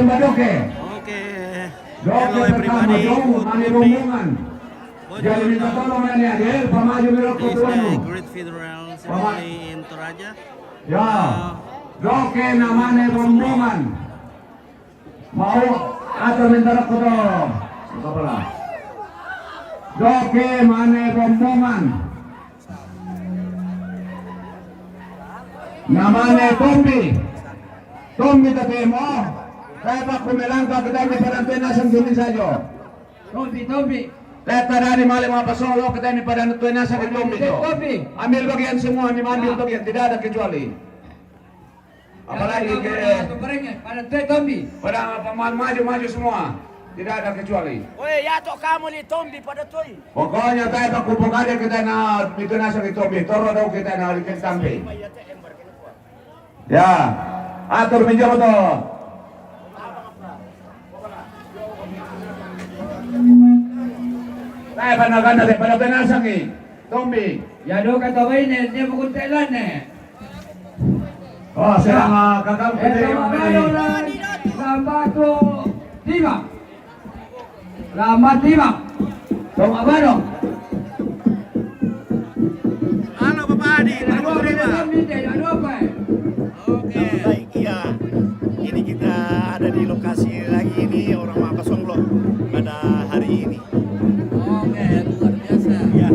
Mbak Doke. Oke. Doke pertama dong, mani rombongan. Jadi minta tolong ini Adil, pemaju Miroko This Tuanu. Great Federal Assembly in Toraja. Ya, Doke namanya rombongan. Mau atau minta rokok dong? Apalah. Doke mana rombongan. Namanya Tombi tapi mo. Kaya pa kumelangka kita may parantuinasan gini sayo. Tombi. Teta dari mali mga pasolo kita may parantuinasan kay Tombi nyo. Ambil bagian semua, ambil bagian, tidak ada kecuali. Apalagi ke pada maju semua, tidak ada kecuali. Oye, ya kamu ni Tombi pada tuh. Pokoknya tayo pagkupukanin kita na dito na sa Tombi, toro daw kita na ulitin Tombi. Ya, atur medyo ko to. Tayo panaganda de pada penasang Tombi. Ya do kata ini dia bukan Thailand Oh, serang kakak putih yung Lambat lima. Tong abano. Halo Bapak Adi, Ano apa? Oke. Baik, iya. Ini kita ada di lokasi lagi ini orang Mapasonglo pada hari ini. Oke, luar biasa. Ya.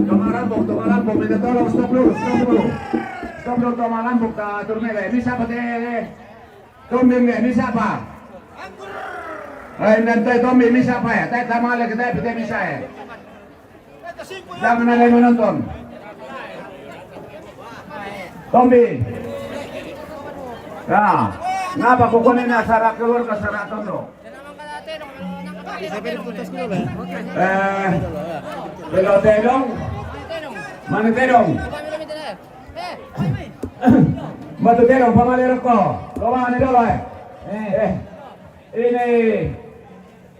Tumalambok, minta tolong, stop dulu. Stop dulu, tumalambok, turmele. Ini siapa teh? Tombi, ini siapa? Nanti Tombi, ini siapa ya? Teh tamale kita pite bisa ya? Jangan ada yang menonton. Tombi. Nah, ngapa kukunin acara keluar ke sana tondo? Belo Tedong. Mana Tedong? Batu Tedong pamalero ko. Lawan ni dolo Ini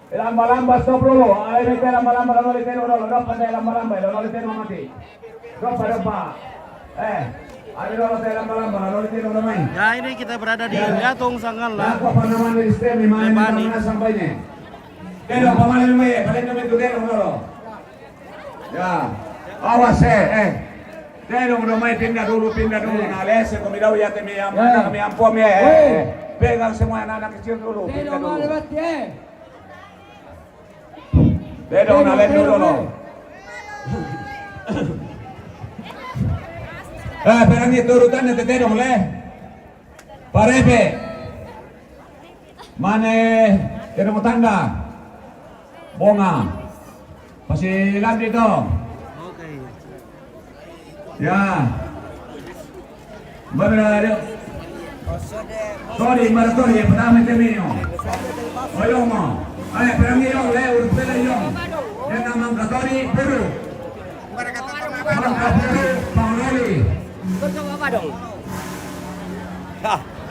lamba-lamba stop dulu. Ini lamba-lamba kalau di Tedong dulu. Dapat saya lamba-lamba kalau di Tedong mati. Dapat. Ada dolo saya lamba-lamba kalau di Tedong main. Ya ini kita berada di Gatong Sangala. Apa nama di sistem di mana sampainya? Tedong pamalero may, paling namin itu Tedong dulu. Ya, awas Tedong udah main pindah dulu. Nah, les, kami tahu ya kami ampun ya. Pegang semua anak-anak kecil dulu. Pindah dulu. Tedong nalen dulu. Perang itu urutannya Tedong le. Parepe. Mana Tedong tangga. Bonga. Pasilan dito. Oke. Ya. Benar. Sorry, maratori, pertama termino. Oyong mo. Ay, perang yung, urut pala yung. Yan ang mangkatori, puro. Mangkapuro, pangloli.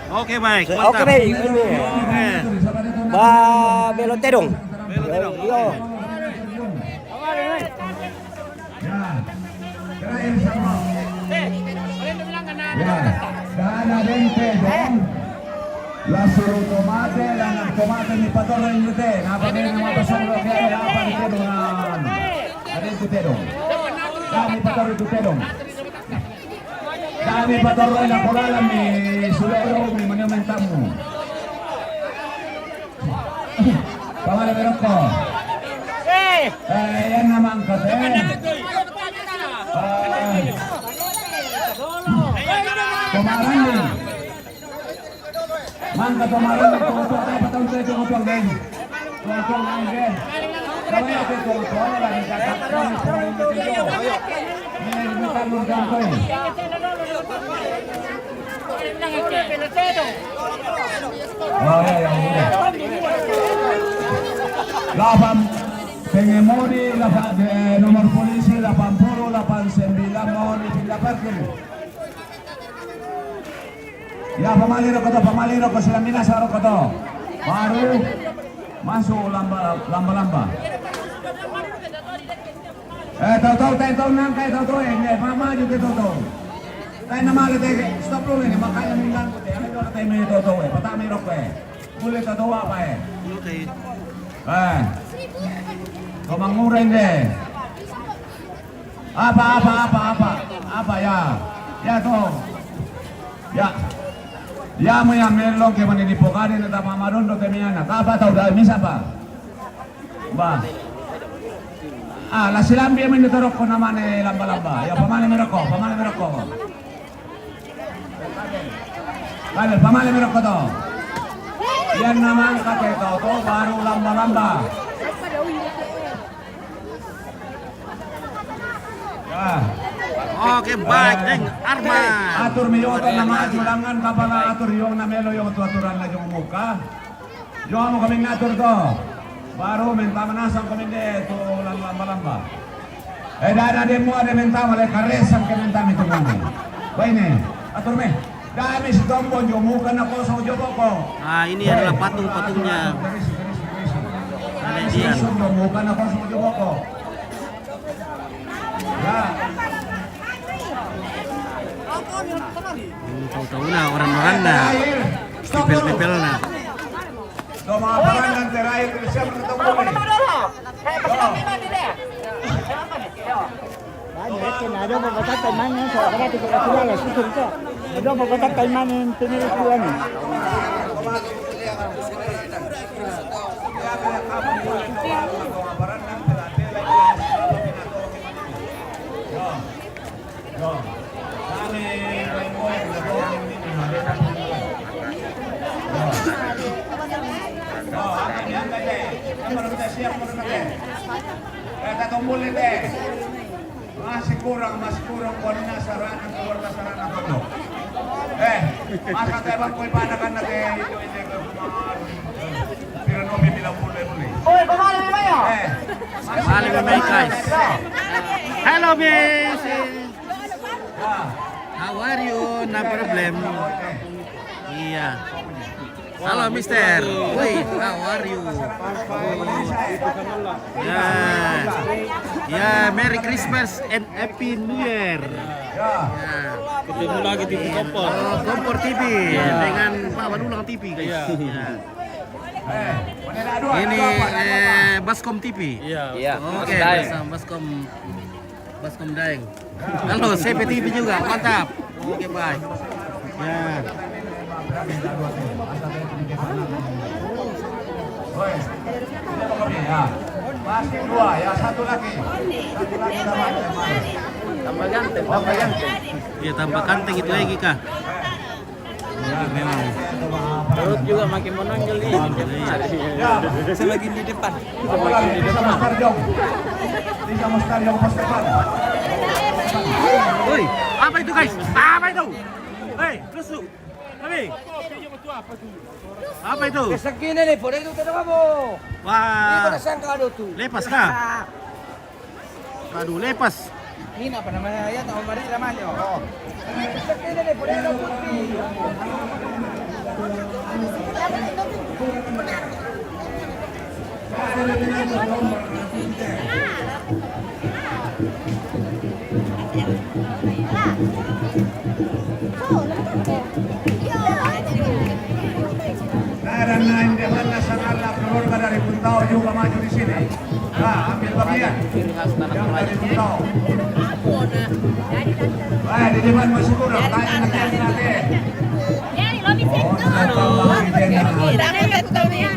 Oke baik. Oke Mantap. baik, ini. Oke. Belo Tedong. Yo. Ya. Kerain sama. Ya. Dana 20 dong. La suru tomate, la tomate ni patorra ni te. Napa ni nama pasang lo ke apa ni Tedong. Ada itu Tedong. Kami patorra itu Tedong. Kami patorra na polalan ni sulero ni monument tamu. Pamala beroko. Yan naman kasi. Tumarang Mangga tumarang tumutong tayo patang tayo tumutong din. Tumutong lang din. Kami natin tumutong lang din. Kakakang sa mga dito. Nilimutan mo dyan ko eh. Oh, yeah. Lapam pengemoni, nomor polisi 80, 89 mau dipindahkan. Ya pamaliro ko sila minasaro ko to. Baru masuk lamba. Tahu nang kay tahu mama juga tahu. Tayo na mga tayo, stop dulu ini, makanya mengganggu tayo. Ano ito tayo may toto eh, patah may rok eh. Boleh toto apa eh? Okay. Kemangurin deh. Apa ya? Ya tuh. Ya. Ya mo yang melong ke maninipukanin at mamarondo temiyana. Kapa tau dah misa pa. Ba. La silambi mo nito ko naman eh lamba-lamba. Ya pamane meroko. Kale, pamane meroko to. Yan naman kateto to baru lamba-lamba. Ya. Oke, baik, Deng. Arman. Atur miyoto na maju langan kapala atur yung namelo yung aturan na yung muka. Yung mo kaming atur to. Baru minta menasang kami to lamba-lamba. Dada demo ada minta malay karesan ke minta itu kami. Baik nih, atur me. Dami si Tombon yung muka na ko sa ujoboko. Nah, ini adalah patung-patungnya. Kalian. Yung muka na ko sa ujoboko. Ya. Tahu-tahu na orang-orang na. Pipel-pipel na. So mga parang terakhir siya menetapkan ini. Ada beberapa teman yang saya kira tidak kira ya sih itu. Ada beberapa teman yang penelitian. Masih kurang kualina sarana keluarga sarana kono. Masa tayo bang koy panakan na tayo hindi ko kumaan. Tira no may bilang mulay. Oy, pamali mo mayo. Balik kami, guys. Hello, miss. How are you? No problem. Iya. Halo, mister. Wait, how are you? Ya. Ya, Merry Christmas and Happy New Year. Ya. Ketemu lagi di Kompor. Kompor TV dengan Pak Wadulang TV, guys. Ya. Ini Baskom TV. Iya. Oke, Baskom Daeng. Halo, CP TV juga, mantap. Oke, bye. Ya. Masih dua ya, satu lagi. Tambah ganteng. Ya, tambah kanteng itu lagi, Kak. Ya, memang. Perut juga makin menonjol nih. Saya lagi di depan. Bisa Mustar Jong pas depan. Woi, apa itu, guys? Apa itu? Hei, tusuk. Kami. Apa itu? Kesakina nih, por itu kita kamu. Wah, Sangka ada tuh. lepas kah? Aduh, lepas. Ini apa namanya ya? Tahu mari namanya. Oh. Kesakina nih, por itu. Dan lain di mana sangatlah keluarga dari Buntau juga maju di sini. Ambil bagian. Yang dari Buntau. Di depan masih kurang. Tanya nanti.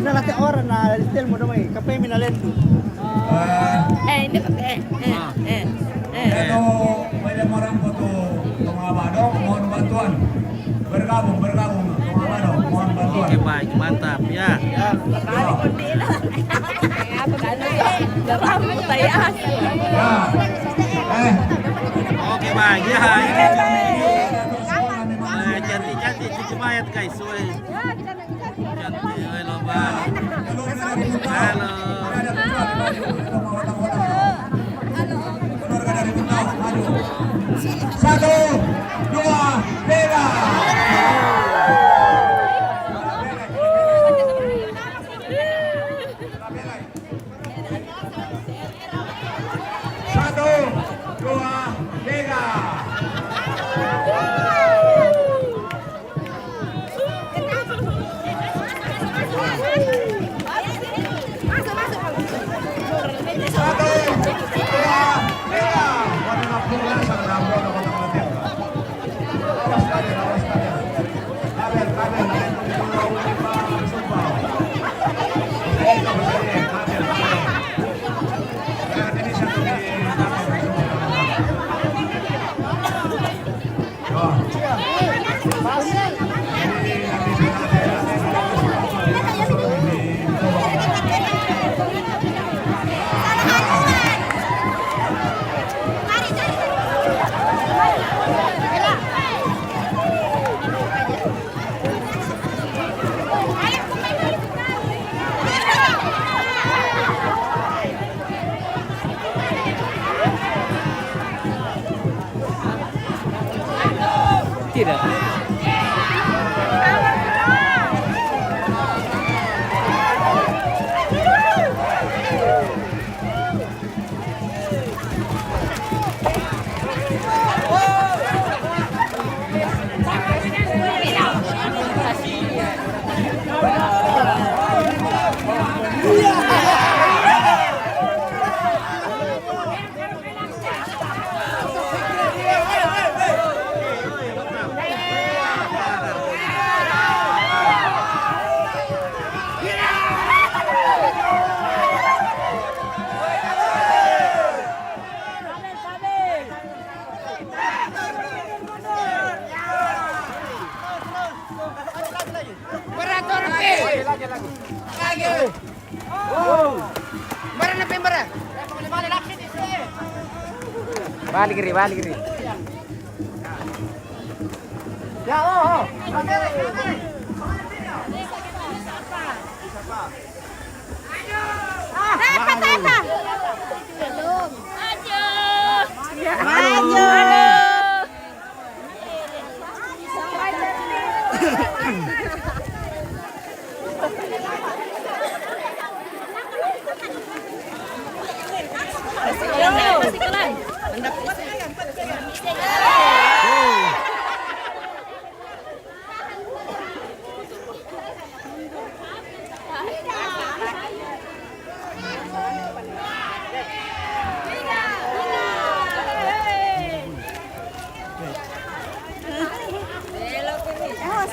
Nah, laki orang na stel mo naman kape minalento. Ito, pwede marang po to mga badong, mohon bantuan. Bergabung, mga badong, mohon bantuan. Oke, baik, mantap ya. Oke, baik ya. Ini cantik cucu mayat, guys. Woi. Cantik, halo, Bang. Halo. Keluarga dari Buntau, maju. 1, 2, 3. Satu, dua, tiga. Balik kiri, balik kiri.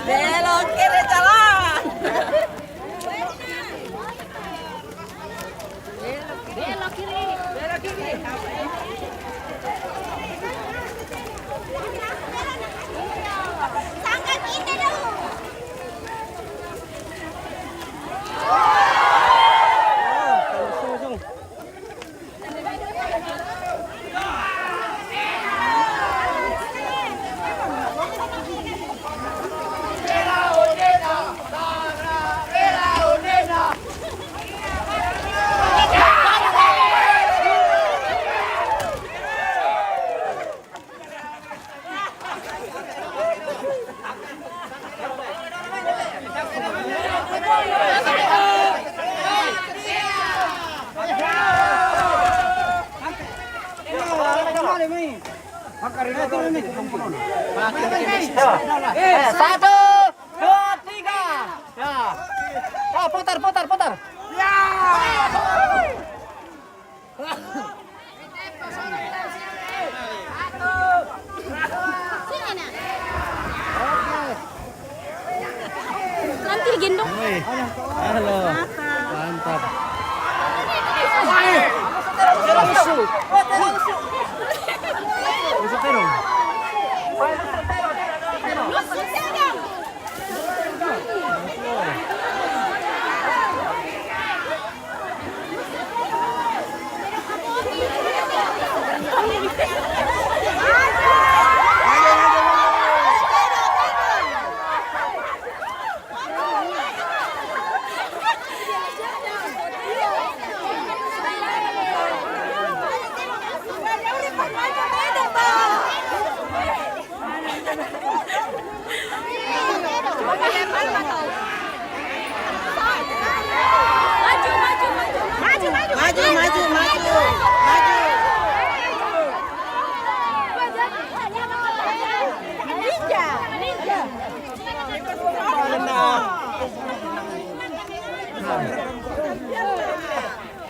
Belok kiri jalan. Belok kiri. Belok kiri. Tangga kita dong. Satu, dua, tiga. Ya. Putar. Ya. Nanti gendong. Halo. Mantap.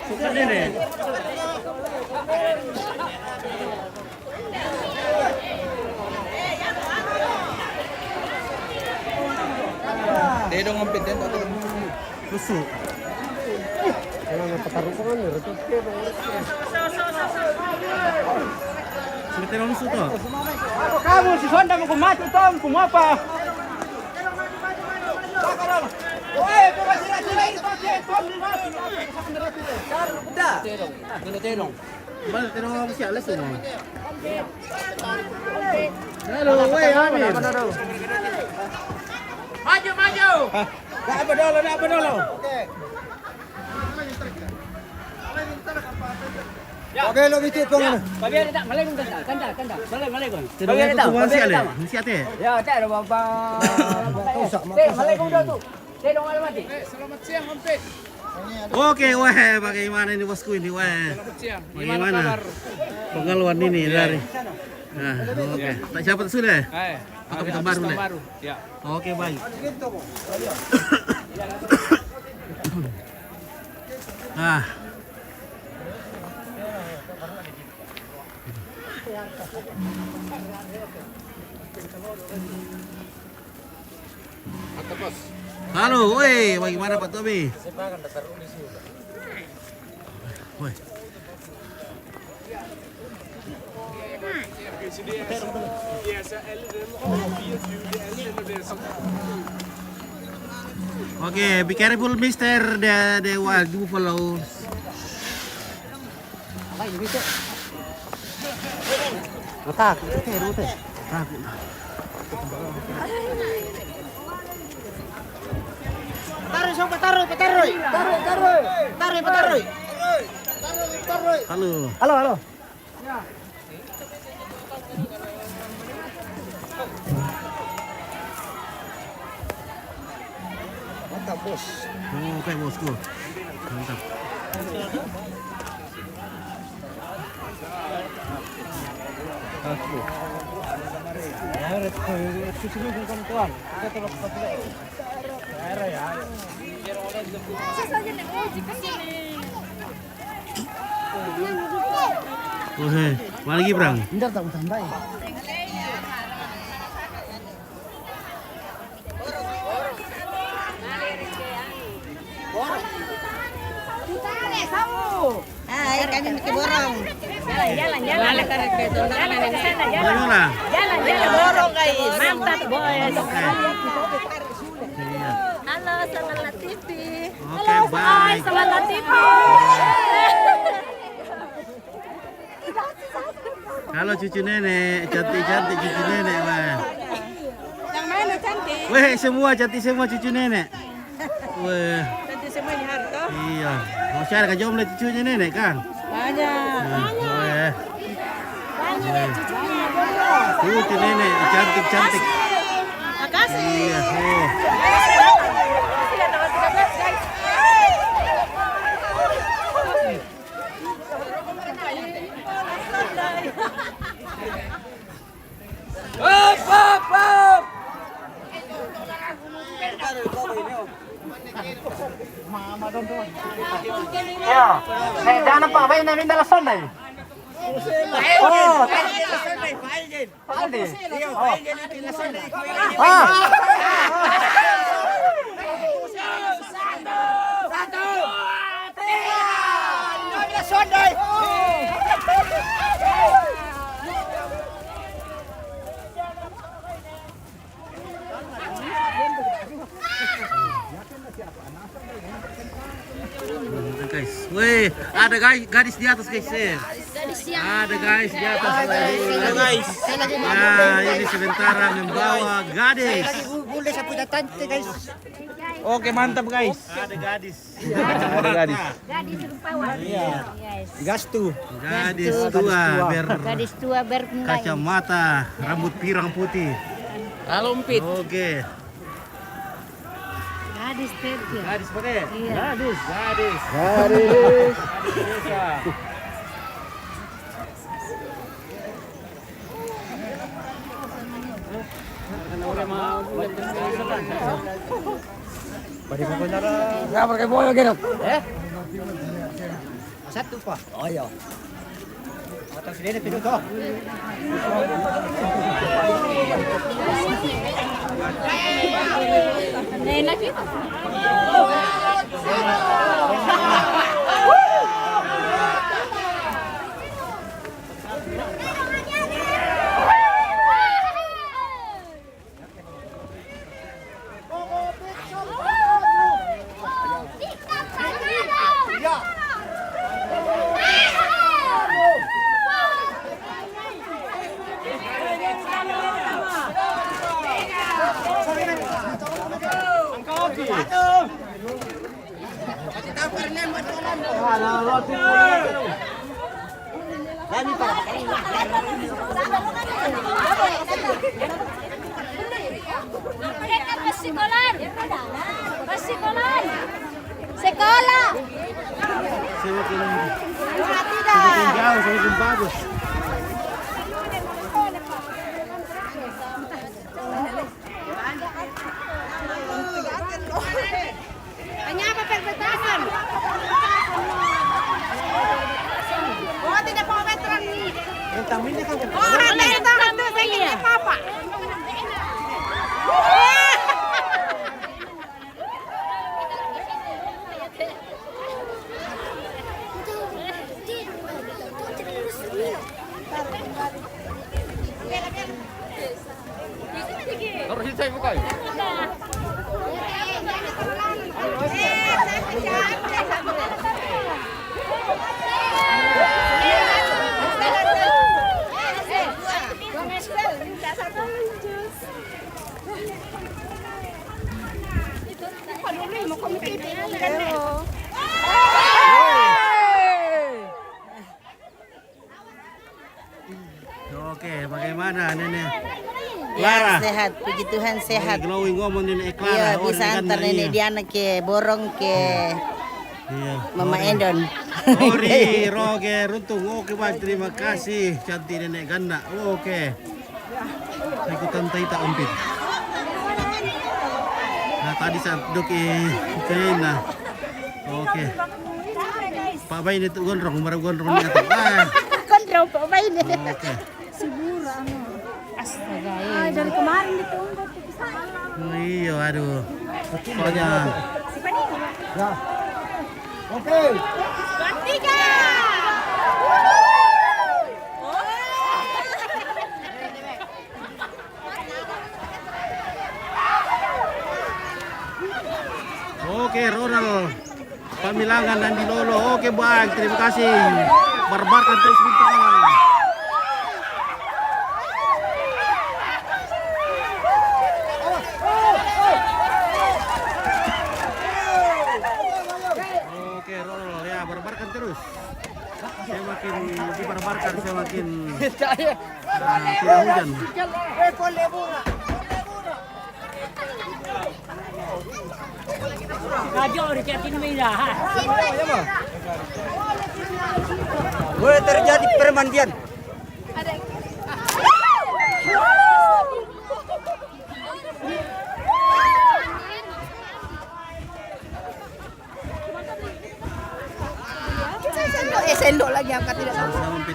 Suka ini. Dia dong ngompet dan tak Busuk. Sudah terlalu busuk tuh. kamu si Sonda mau mati Tom, kamu apa? Woi, Balik terong siap les tuh. Halo, woi Amir. Maju. Dah apa dulu. Oke, lo gitu kau mana? Bagian tak malai kau kanda. Malai kau. Terong itu kuan siap le. Siap teh. Ya, tak ada bapa. Malai kau dah tu. Saya dong alamat. Selamat siang, Ompet. Oke, weh, bagaimana ini bosku ini, weh? Bagaimana pengeluaran ini dari? Nah, oke. Tak siapa tu sudah? Atau kita baru nih? Ya. Oke, baik. Ah. Halo, woi, bagaimana Pak Tommy? Woi. Okay, be careful, Mister. The wild buffalo. Takut. Taruh. Halo. Mantap, Bos. Oke, bosku. Mantap. Oke, mana lagi, Brang? Bentar tak sampai. Ah, kami bikin borong. Jalan. Mana? Jalan. Borong, guys. Mantap, boys. Iya. Halo, Semangat TV. Oke, bye. Semangat TV. Halo cucu nenek, cantik cucu nenek, Bang. Yang mana cantik? Weh, semua cantik semua cucu nenek. Weh, Cantik semua ini Harto. iya. Mau share ke jomble cucunya nenek kan? Banyak. Weh, Banyak cucunya. cucu nenek cantik. Makasih. Iya, oh. Jangan apa apa ini minta lason nih. Guys, weh, ada gadis di atas guys. Ada guys di atas. Ada guys. Ya, ini sementara membawa gadis. Boleh saya punya tante guys. Oke, mantap, guys. Ada gadis. Ada gadis. Gadis rupawan. Iya. Gas tuh. Gadis tua Gadis tua bermulai. kacamata, rambut pirang putih. Alumpit. Oke. Gadis tertia. Gadis pakai. Iya. Gadis. Nggak pakai boyo gitu. Satu pak. Oh iya. Atau sini tidur toh. Enak itu. Sekolah. Semakin jauh, semakin bagus. Hanya apa perbatasan? Oh, tidak mau veteran nih. Oh, ada yang tahan tuh, saya ini apa? Harus saya buka. Enggak. Oke, bagaimana Nenek? Clara. Sehat, puji Tuhan sehat. Glowing ngomong Nenek Clara. Iya, Oh, bisa Nenek antar Ganda, Nenek iya. Diana ke Borong ke Iya. Mama Endon. Ori, Roge, Runtung. Oke, Bang. Terima kasih. Cantik Nenek Ganda. Oke. Ikutan Taita Umpit. Nah, tadi saat duduk nah. Oke. Pak Bay ini tuh gondrong, umar gondrong ni ato. Kontrol Pak Bay ini. Oke. Astaga. Dari kemarin ditunggu. Oh, iya, aduh. Pokoknya. Tiga. Oke, Ronald. Pamilangan dan Dilolo. Oke, Bang. Terima kasih. Barbarkan terus bintangan. Oke, Ronald. Ya, barbarkan terus. Saya makin dibarbarkan, saya makin tidak hujan. Boleh terjadi permandian. Sendok lagi angkat tidak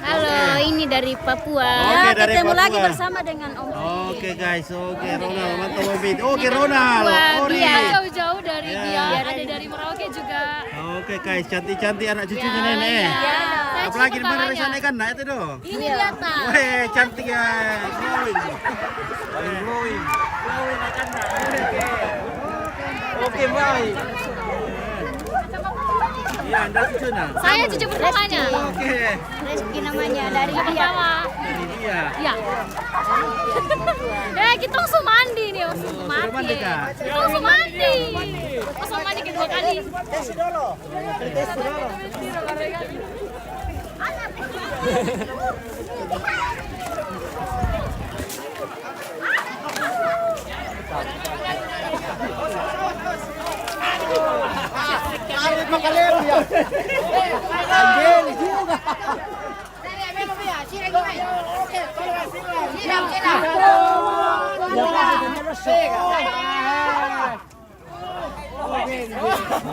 Halo, ini dari Papua. Oke, dari Ketemu Papua. lagi bersama dengan Om. Oke guys, oke Ronald, mantap Bobit. Oke Ronald, Ori. Jauh-jauh dari Ya. Biar, ada dari Merauke juga. Oke guys, cantik-cantik anak cucunya Nenek. Ya. Apalagi di mana sana kan, nah itu dong. Ini lihat nah. Weh, cantik ya, glowing. Glowing. Glowing akan nah. Oke, baik. Iya, Anda cucu nah. Saya cucu pertamanya. Oke. Reski namanya dari pertama. Dari dia. Ya. Kita langsung mandi nih, langsung Sudah mandi kah? Kita langsung mandi. Langsung mandi kedua kali.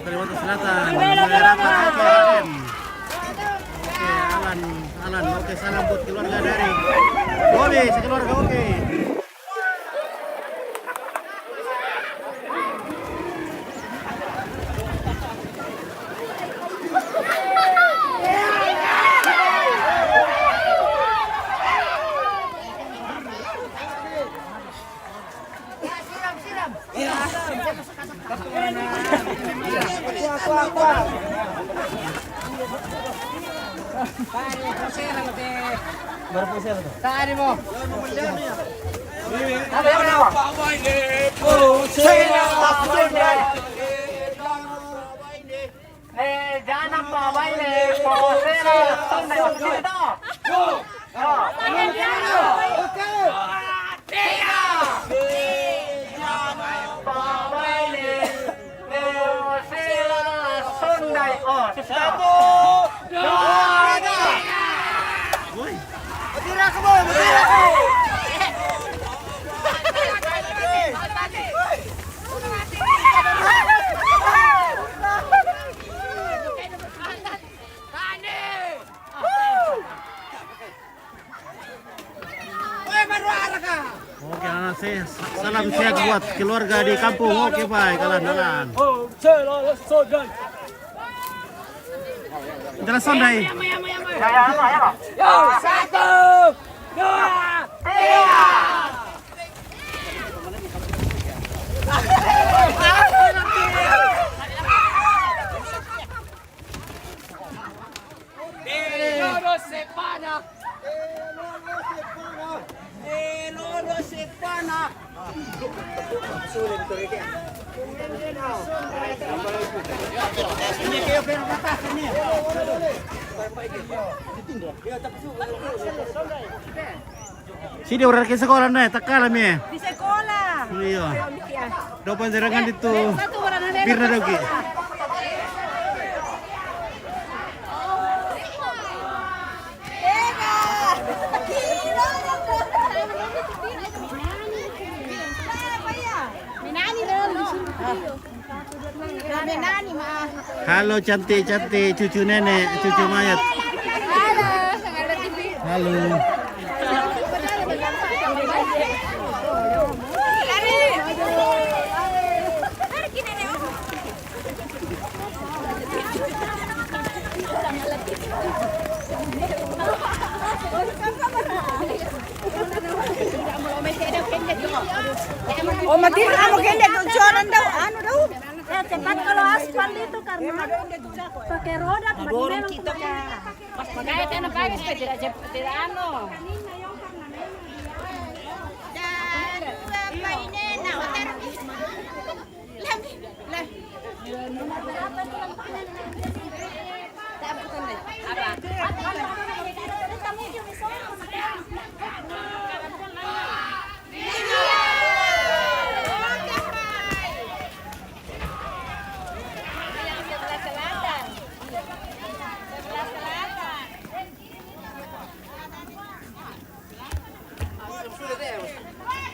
Kalimantan Selatan. Daerah Oke, Raden. Oke, Alan. Oke, salam buat keluarga dari Bobi, sekeluarga oke. Tadi mo. Oke, anak saya salam sehat buat keluarga di kampung. Oke, baik, Alan. Jalan Sondai. Sini orang ke sekolah nih, takkan lah mi. Di sekolah. Iya. Dopan serangan itu. Satu orang ada. Birna dogi. Halo cantik-cantik cucu nenek, cucu mayat. Halo. Oh, mati anu kende jualan daw, anu daw. Cepat kalau aspal itu karena pakai roda memang kita. Makanya kan bagus tidak tidak anu.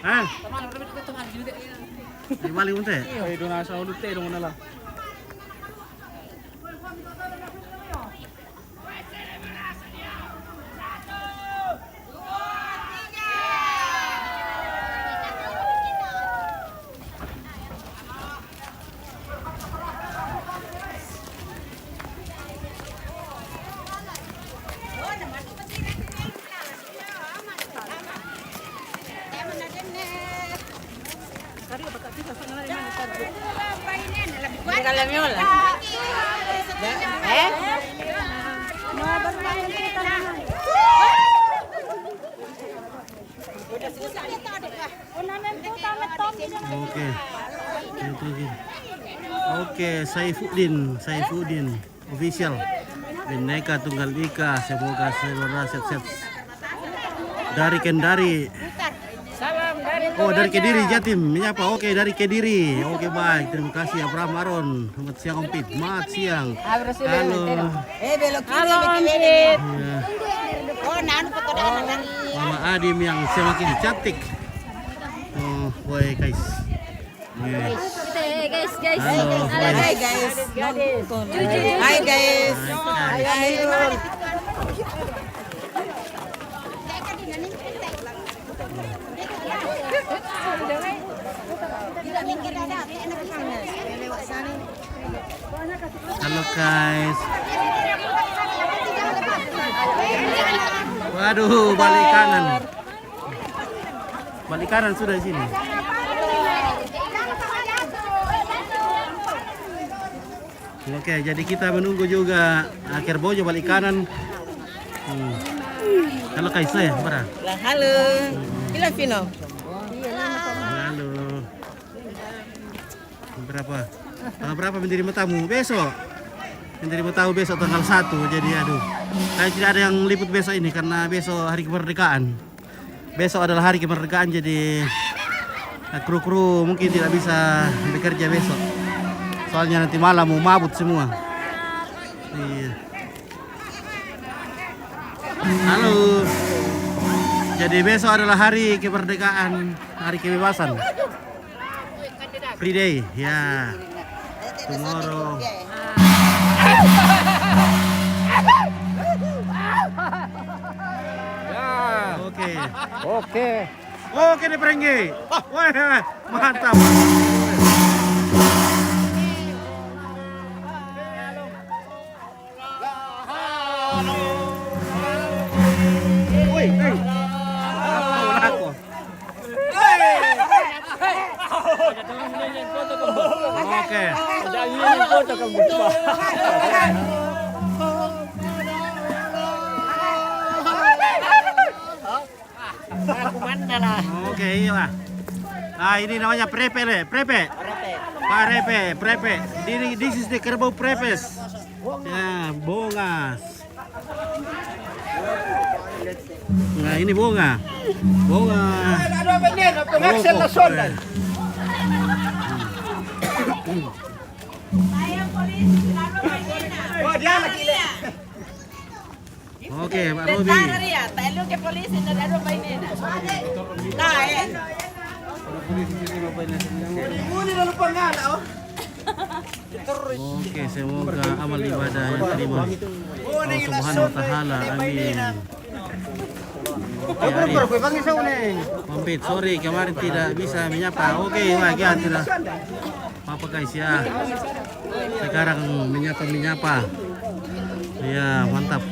Hah? Di Bali unte? Ay, doon nasa ulit eh, doon na lang. Oke. Oke, Saifuddin official. Bineka Tunggal Ika, semoga saudara sehat-sehat. Dari Kendari. Oh, dari Kediri Jatim. Menyapa. Oke, dari Kediri. Oke, baik. Terima kasih Abraham Aron. Selamat siang Om Pit. Selamat siang. Halo. belok kiri. Halo, Ya. Oh, nanu pekodan. Mama Adim yang semakin cantik. Oh, boy guys. Yes. Guys. Halo, boy. Hai guys. Hai guys. Hai. Halo guys. Waduh, balik kanan. Balik kanan sudah di sini. Oke, jadi kita menunggu juga akhir bojo balik kanan. Halo guys, saya berapa? Halo. Ilan Vino? Halo. Berapa? Tanggal berapa menerima tamu? Besok. Menerima tamu besok tanggal 1. Jadi aduh. Kayak tidak ada yang liput besok ini karena besok hari kemerdekaan. Besok adalah hari kemerdekaan jadi kru-kru mungkin tidak bisa bekerja besok. Soalnya nanti malam mau mabut semua. Iya. Halo. Jadi besok adalah hari kemerdekaan, hari kebebasan. Free day, ya. Tomorrow. Oke deh Prenggi. Wah, mantap. Woi, Oke. Oke, iya lah. Nah, ini namanya prepe. Prepe. This is the kerbau prepes. Ya, bongas. Nah, ini bonga. Oke, Pak Robi. Oke, semoga amal ibadah yang terima Allah Subhanahu wa taala. Amin. Mampit, sorry kemarin tidak bisa menyapa. Oke, bagian tidak apa guys ya. Sekarang menyapa. Ya, mantap.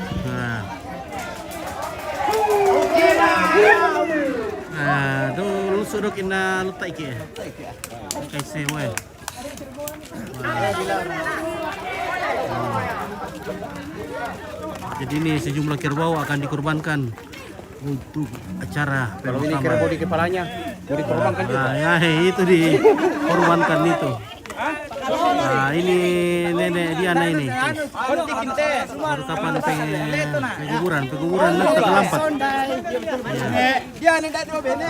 Dulu sudok ina lutak iki. Oke, semua. Jadi ini sejumlah kerbau akan dikorbankan untuk acara Kalau ini kerbau di kepalanya, mau dikorbankan juga. Ya, itu dikorbankan itu. Nah, ini nenek Diana ini. Baru kapan peguburan terlambat. Dia nih dah dua bene.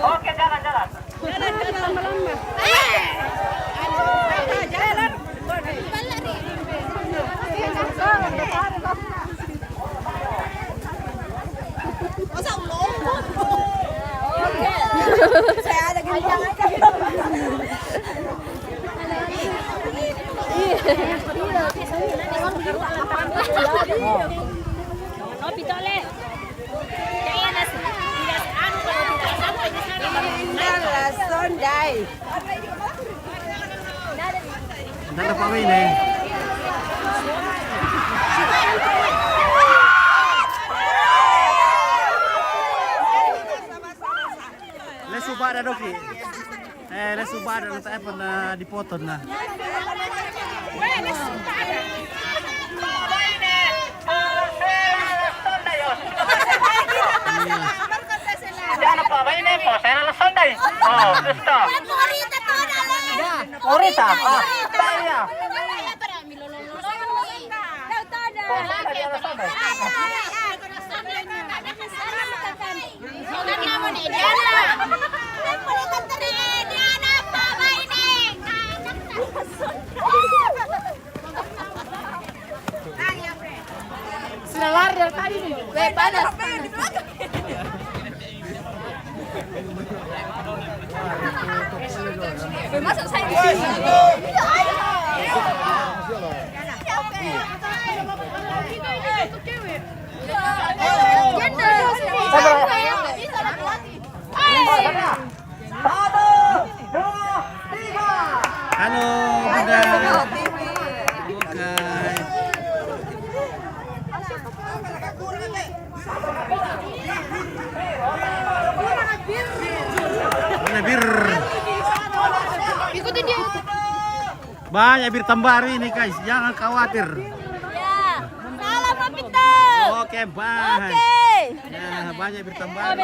Oke, jalan. Saya ada Nada pa ini. Lesubada doki. Lesubada na tayo pa na dipotod na. Jangan apa ini po, saya nalas Sunday. Oh, gusto. Orita. Ah, saya. Sudah lari dari tadi nih. Panas. Masuk saya di sini. Halo, Bunda. Mana bir? Ikutin dia. Banyak bir tambahan ini guys, jangan khawatir. Ya. Salam Mapito. Oke, bye. Oke. Ya, banyak bir tambahan.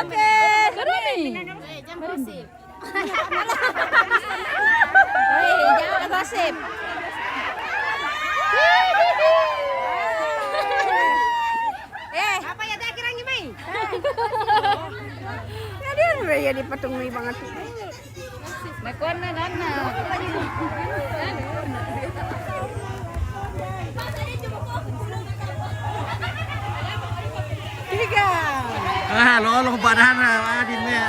Oke. Jangan gosip. Jangan gosip. Apa ya teh kirang gimai? Dia ya di patung ni banget. Nakon na nana. Tiga. Lolo badan adin me.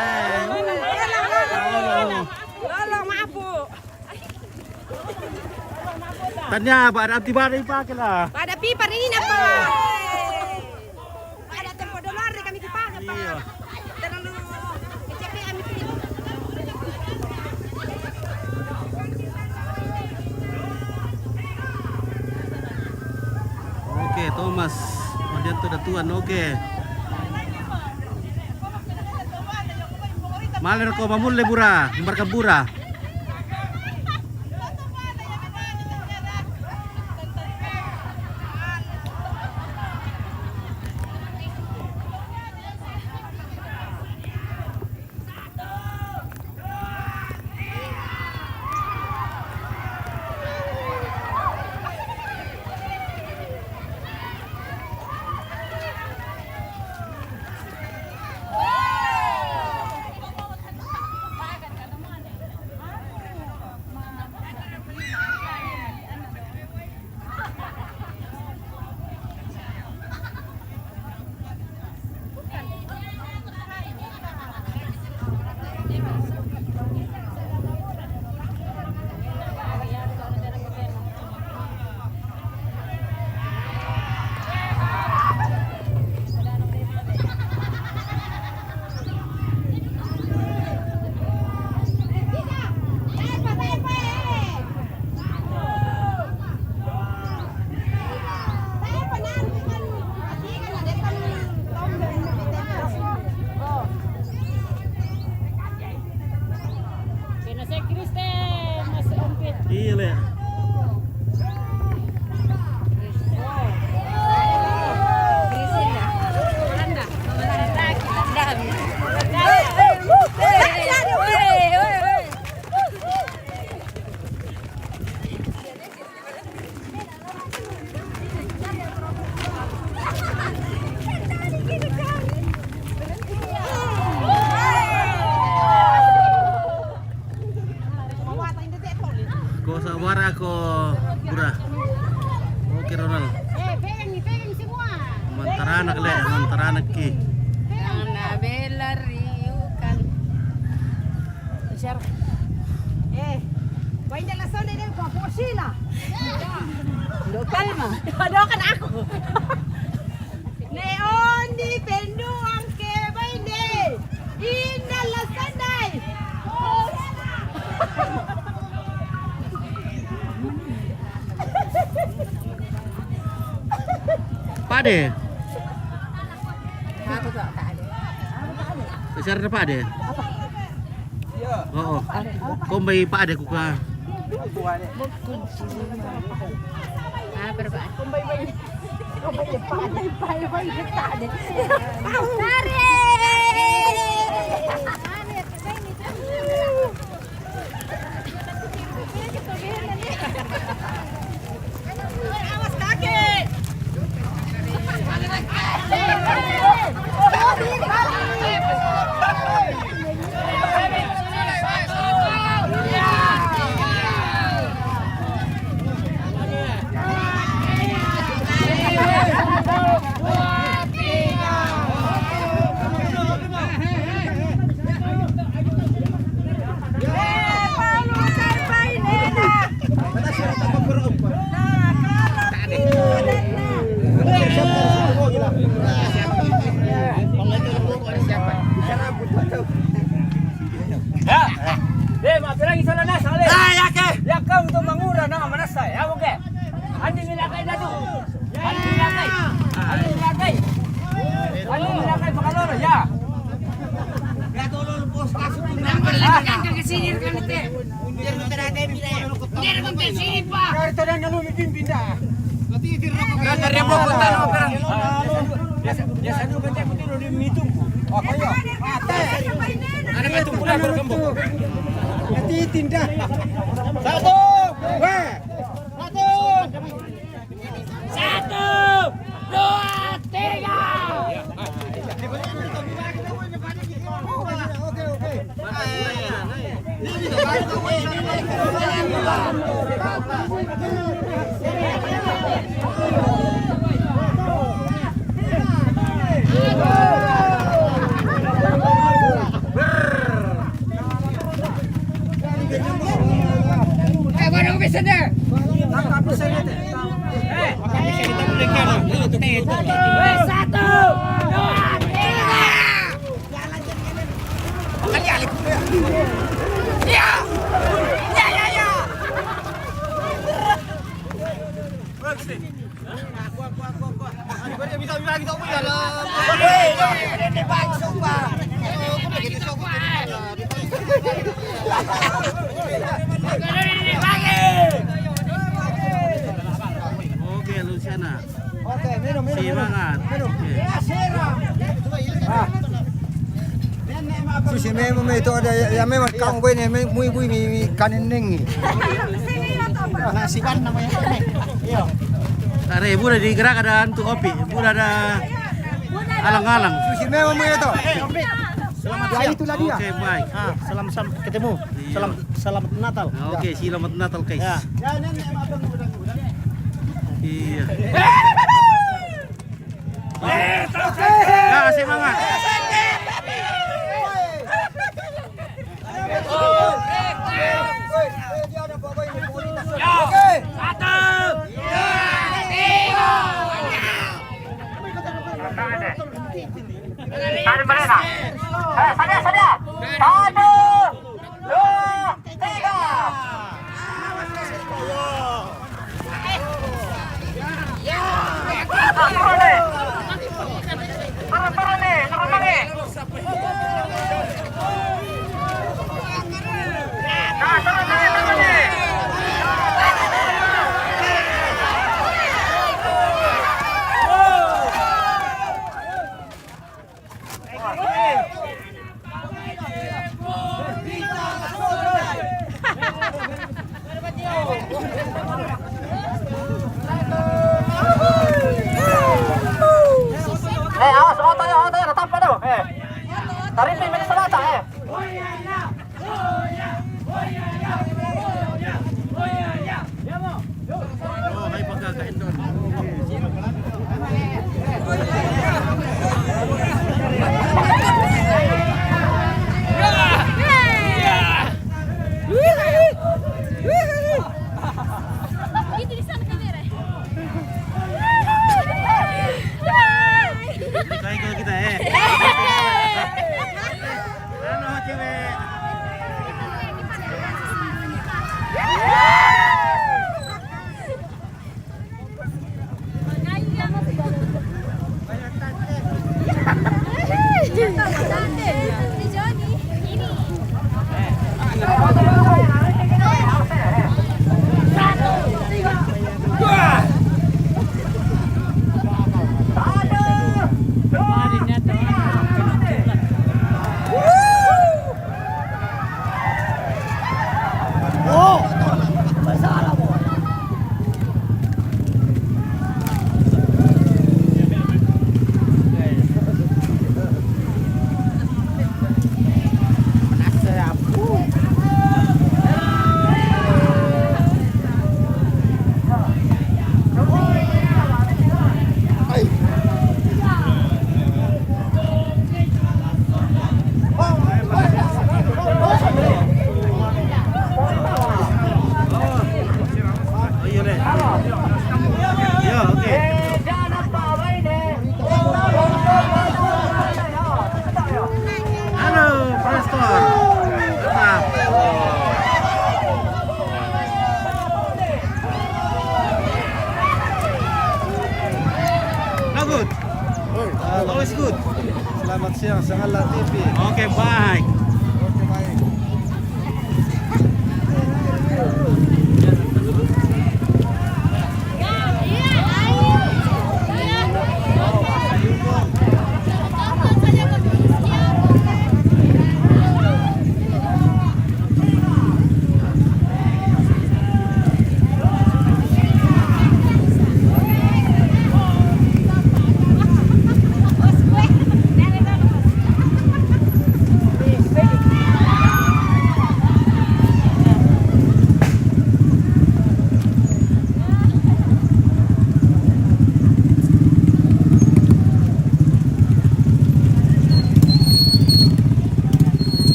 Lolo maaf. Tanya, ada antibody pakai lah. Pada pipa ini apa? Ada tempo dolar kami dipakai Pak. Iya. Terlalu kecapnya kami pilih. Oke, Thomas. Kemudian tuh ada Tuan, oke. Maler ko mamulle bura, marka bura. Iya, Le. Ko sawara ko bura. Oke Ronald. Pegang semua. Mantaranak Le, mantaranak ki. Ana bela riukan. Vai nella zona del Posila. Do kalma. Dokan aku. Neon di penduang ke bainde. Inalla sandai. Pade. Aku tak ada. Besar ada pade. Iya. Oh. Kau may pade ko ka. Berapa? Awas kaki. Oke, Luciana. Oke, minum. Semangat. Oke. Susi memang itu ada yang memang kamu gue nih mui kanin nengi. Nasi kan namanya. Iya. Tare budak digerak ada hantu opi, budak ada alang-alang. Susi memang itu. Selamat siang. Itulah dia. Oke, baik. Salam ketemu. Selamat Natal. Oke, selamat Natal, guys. Ya. Iya. Ya, semangat. Awas otonya tetap pada. Tarik ini selatan Oh, hai pagka ka Indon. Itu di sana kamera. Kayak kalau kita Halo, cewek. Good. Always good. Selamat siang, Sangala TV. Oke, baik. Oke, baik.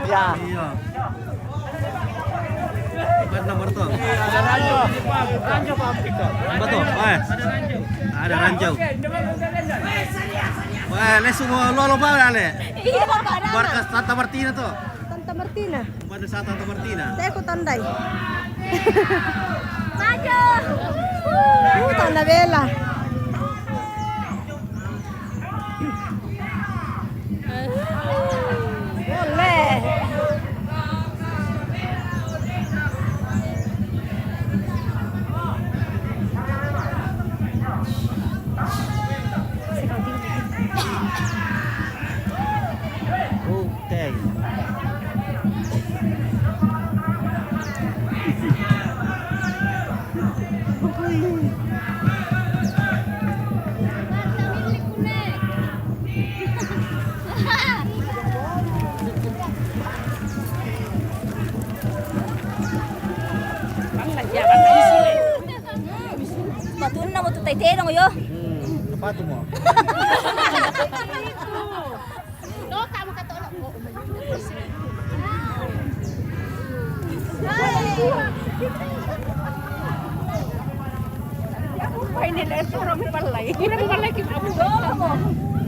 Ya. Iya. Bukan nomor tuh. Ada ranjau. Ranjau Pak Apika. Betul. Ada ranjau. Wah, le semua lo ba ale? Iya, Bapak. Barkas Santa Martina tuh. Santa Martina. Pada Santa Martina. Saya ikut tandai. Maju. Tanda bela. Boleh. Oke. Batun na mo tutay tero yo. Apa tuh mo? No, kamu katulog ko.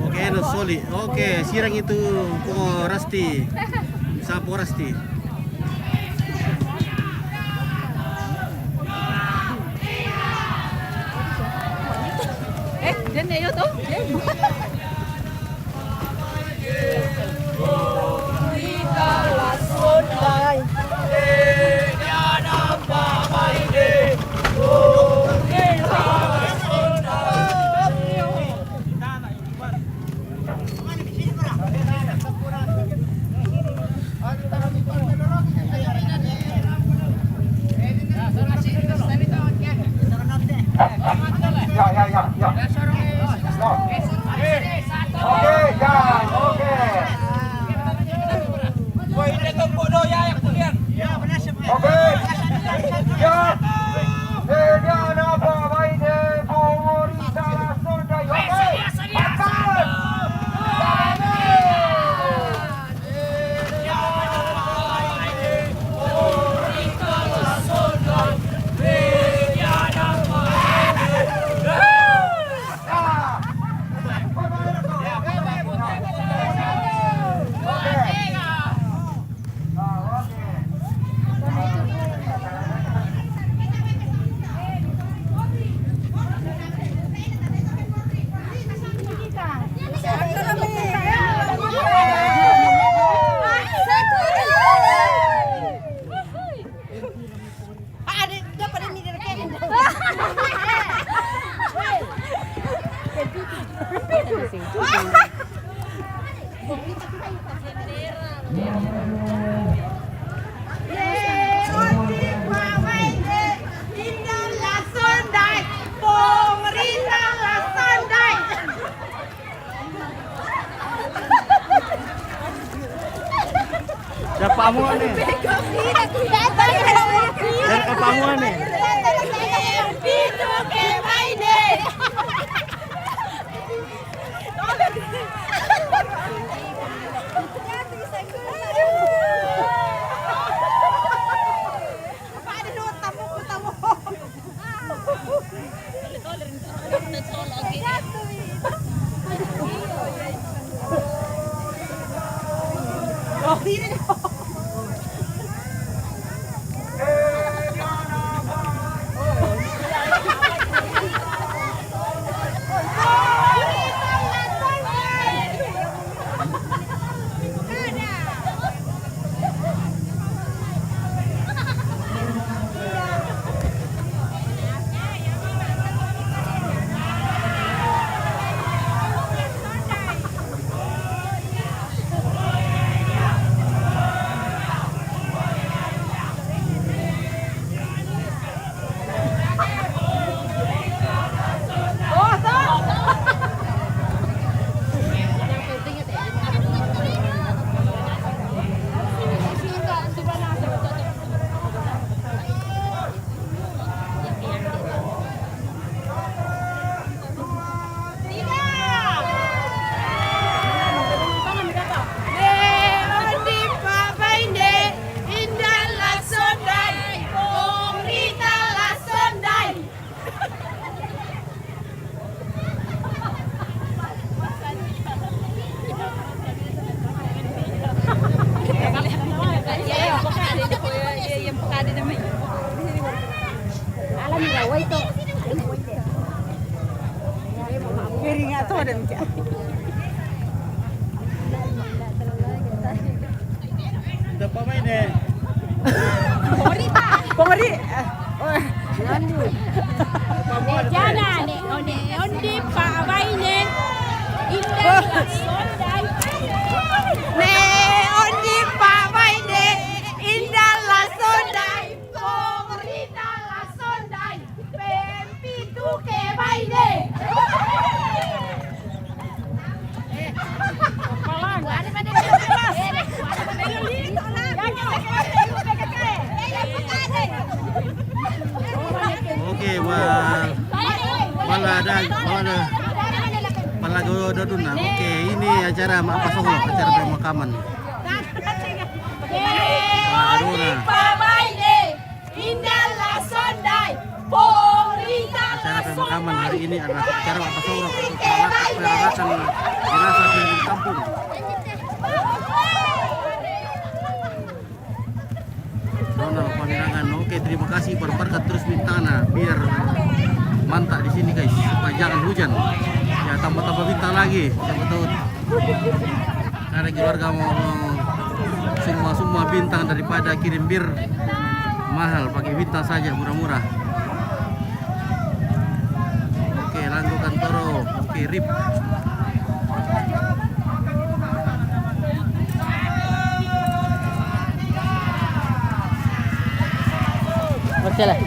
Oke, no soli. Oke, sirang itu pungo Rasti. Sapo Rasti. Diyan na yun, oh. Pamuan nih. Dan ke Pamuan nih. Piring atau ada macam. Udah pemain deh. Pemberi. Jangan onde Pak Baine. Indah sondai. Ne ondi Pak Baine indah la sondai. Pemerintah la sondai. Pempitu ke Baine. Oke, Doduna. Oke, ini acara Mak Pasonglo, acara pemakaman. Acara pemakaman hari ini adalah acara Mak Pasonglo untuk peralatan jenazah keliling kampung. Ronald Pangerangan. Oke, terima kasih berberkat terus bintana biar mantap di sini guys, supaya jangan hujan. Ya tambah-tambah bintang lagi. Siapa tahu karena keluarga mau semua bintang daripada kirim bir mahal, pakai bintang saja murah-murah. Oke, Langgo Kantoro. Oke, RIP. Oke lah.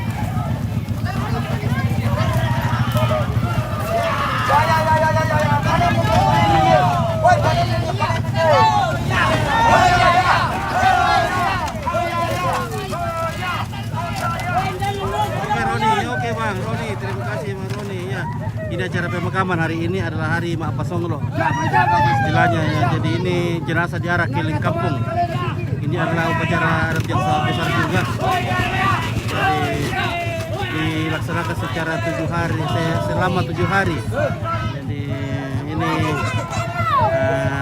Oke Bang Roni, terima kasih Bang Roni ya. Ini acara pemakaman hari ini adalah hari Mak Pasonglo istilahnya ya. Jadi ini jenazah diarak keliling kampung. Ini adalah upacara adat yang sangat besar juga. Jadi dilaksanakan secara 7 hari, selama 7 hari. Jadi ini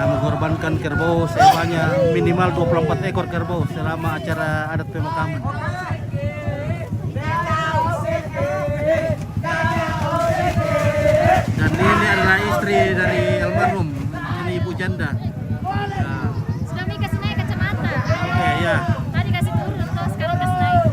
mengorbankan kerbau sebanyak minimal 24 ekor kerbau selama acara adat pemakaman. Dan ini adalah istri dari almarhum, ini ibu janda. Sudah Mi kasih naik kacamata. Oke ya. Tadi kasih turun, terus sekarang kasih naik.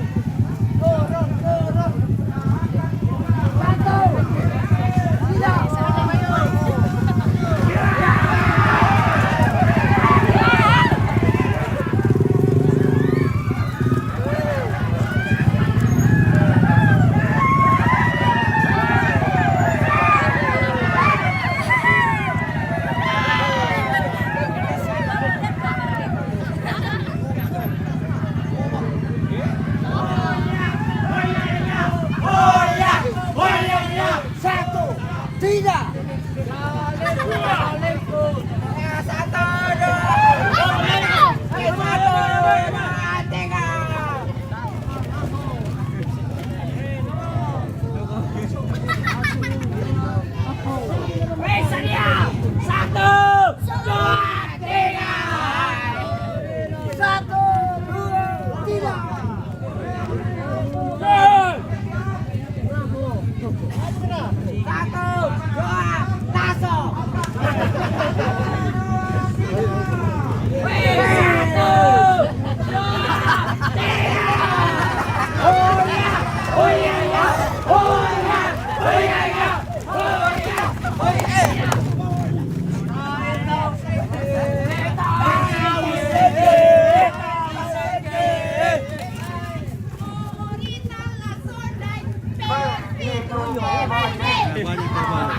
Banyak kerbau.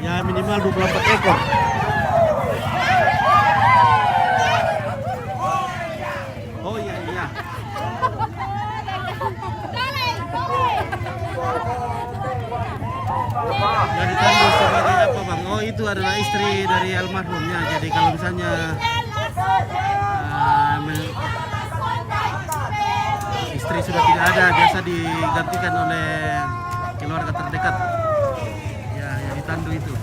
Ya minimal 24 ekor. Oh iya iya. Dari tadi sebagai apa Bang? Oh itu adalah istri dari almarhumnya. Jadi kalau misalnya istri sudah tidak ada, biasa digantikan oleh keluarga terdekat. Ya, yang ditandu itu.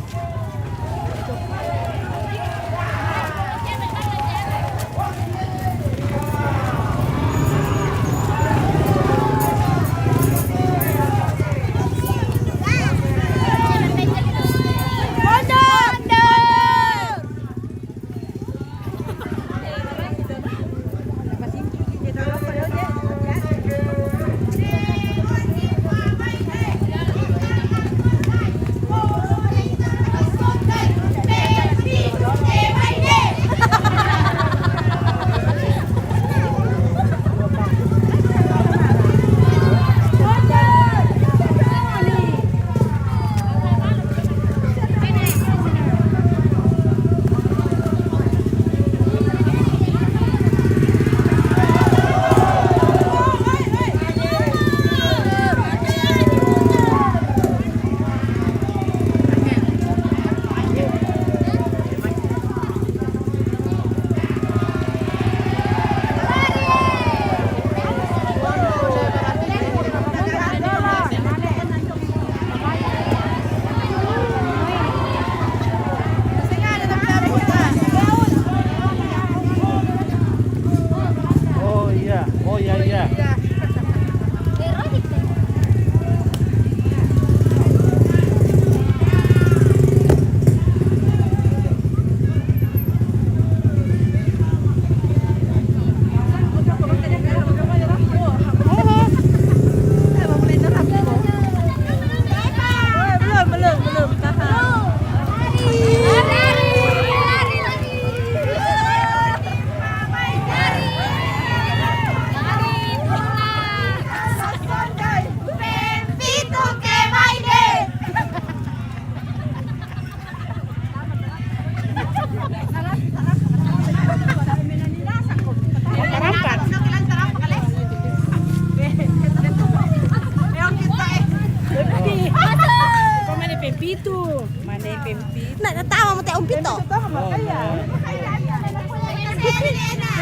Nak natawa mo tayo umpito.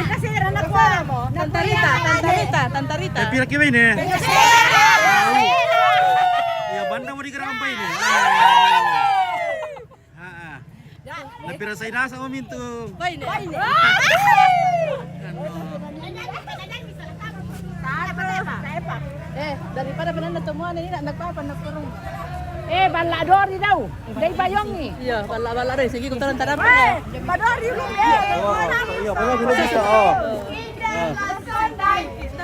Kasi anak ko mo. Tantarita. Pira kiba ini? Ya banda mo di karampay ini. Napira sa inasa mo minto. Daripada benar temuan ini nak nagpapanap ko rin. Baladori daw. Day bayong ni. Iya, bala rin. Sige, kung tarantara pa. Badori lu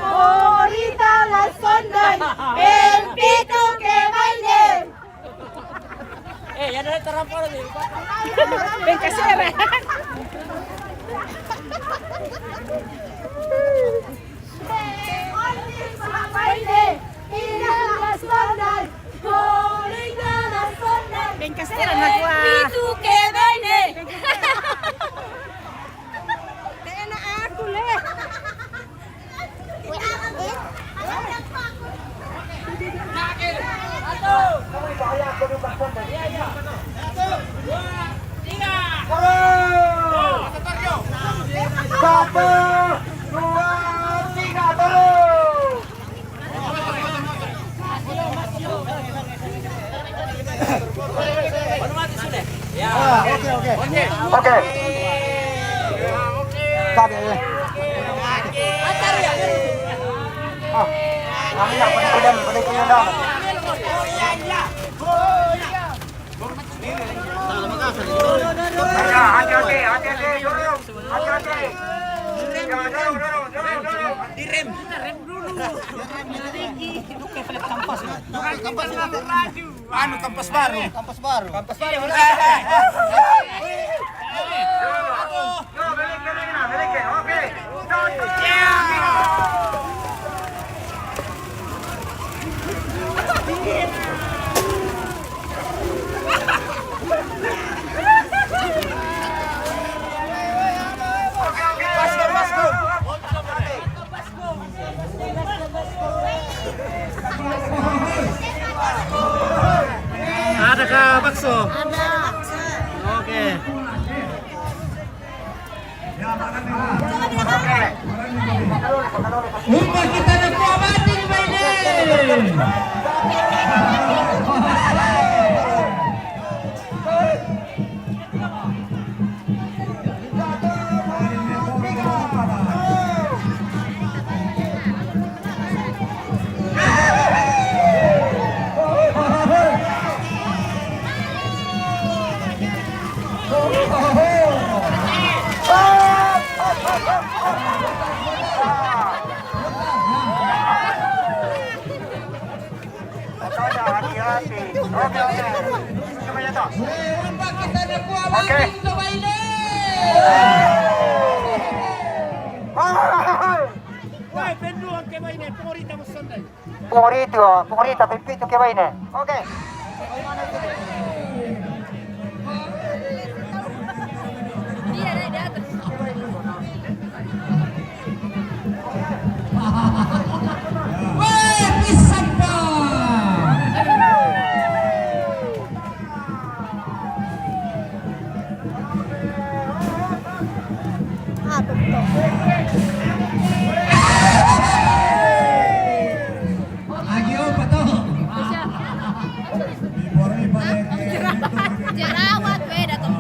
Ahorita las sondan, el pito que baile. Ya no le tarampo rin. Ven que se ve. Ven que se ve. Pito que baile. Kena aku le. Oke. Kage. Kami nak pada hati-hati dulu. Hati-hati. Direm dulu. Kampas baru. Oke. Ada kah bakso? Ada. Oke. Umpa kita ada kuabatin ini. Hati-hati. Oke. Coba jatuh. Oke. Pungurita, pipito que va ini. Oke. Dia naik di atas. Jerawat beda tuh.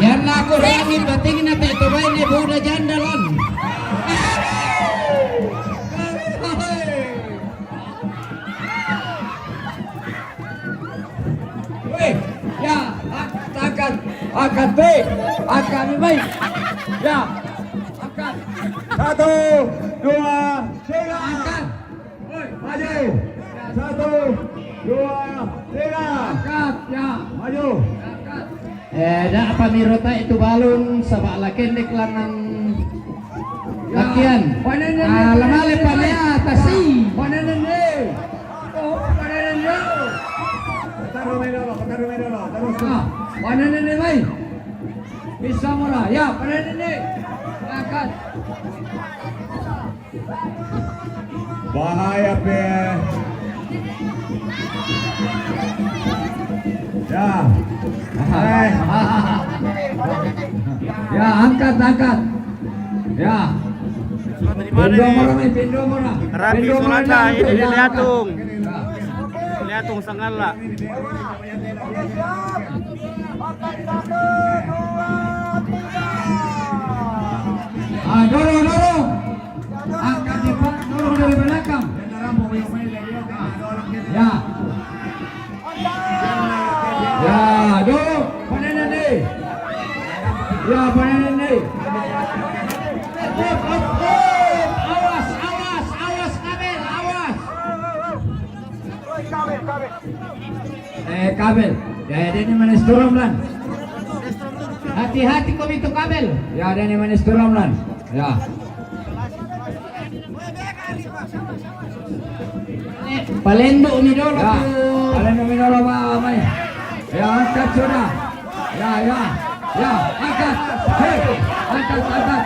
Yan ako langit batingin na tayo ba ni Buda Jandalan. Weh, ya, akan baik, akan baik. Ya, akan. 1, 2, 3, akan. Woi, maju. 1, 2, 3, angkat. Ya, maju. Da pamirota itu balon sa balakendek lang ng lakyan. Lamali pa niya tasi. Taruh medalo. Terus. Panenene bay. Bisa mura. Ya, panenene. Angkat. Bahaya pe. Ya. Ya, angkat. Ya. Pindu mana? Rapi Solanda ini Liatung. Liatung Sangala. Dorong. Angkat cepat, dorong dari belakang. Ya. Ya, dorong. Panen ini. Ya, panen ini. Awas, kabel, awas. Kabel. Ya, ini mana Stormland. Hati-hati kau itu kabel. Ya, ada ini mana Stormland. Ya. Palendo ni dolo. Ya, palendo ni dolo Pak. Ya, angkat sudah. Ya, angkat. Hei, angkat.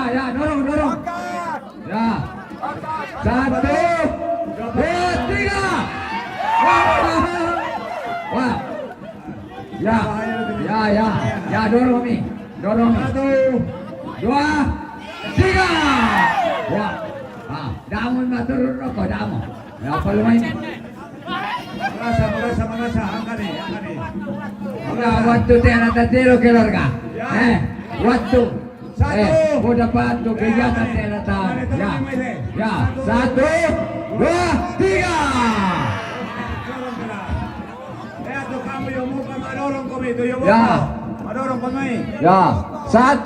Ya, dorong. Ya. 1, 2, 3. Wah. Ya, dorong nih. 1, 2, 3. Ya. Damun na turun rokok, damun. Ya, kalau main. Merasa, angkat nih. Waktu tera tatero keluarga. Waktu. Udah patuh kegiatan tera ta. Ya. 1, 2, 3. Kamu yang muka madorong kami itu yang muka. Madorong kami. Ya. 1,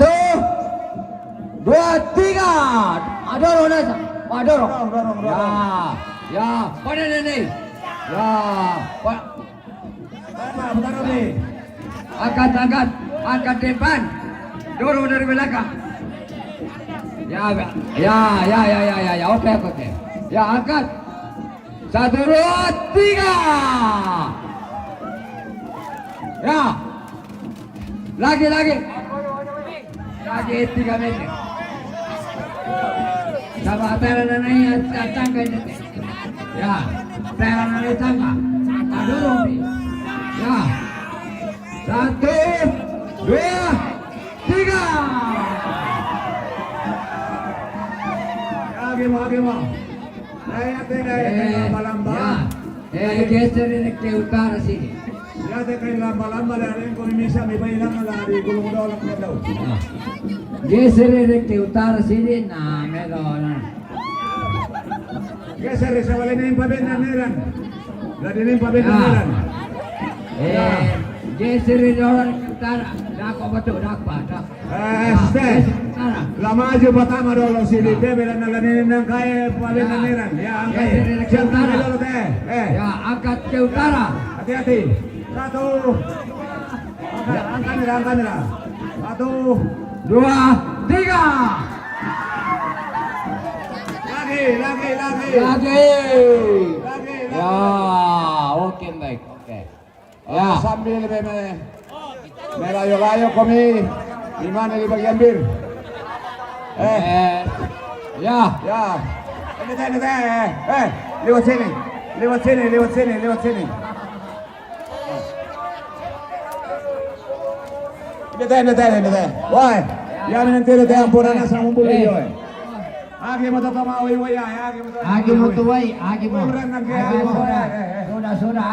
2, 3. Adorong nasa. Adorong. Ya. Pada ini. Ya. Taruh nih. Angkat depan. Dorong dari belakang. Ya. Oke. Ya, angkat. 1, 2, 3. Ya. Lagi. Lagi 3 meter. Sama tera naik tangga ini. Ya. Tera naik tangga. Dorong nih. Ya. 1, 2, 3. Lagi mau. Saya lamba-lamba. Geser ini ke utara sini. Ya kayak lamba-lamba dari yang kami bisa mibayang dari gulung dolak na daw. Geser ini ke utara sini. Nah, melon. Geser sa wala na yung pabendaneran. Lagi na yung pabendaneran. Geser ini orang ke utara. Dako betul, dakpa. Lama aja pertama dulu sini. Dia bilang nalanin ng kaya pabendaneran. Ya, angkat. Ke utara dulu teh. Ya, angkat ke utara. Hati-hati. 1. Angkat nila. 1, 2, 3. Lagi. Ya, oke baik. Oke. Ya, sambil melayo-layo kami. Di mana di bagian bir? Ya. Ini teh. Lewat sini. Ini teh. Wah, ya menentiro teh ampunan sa mumbuli yo. Agi mo to kamawi waya, agi mo to wai, agi mo. Sudah.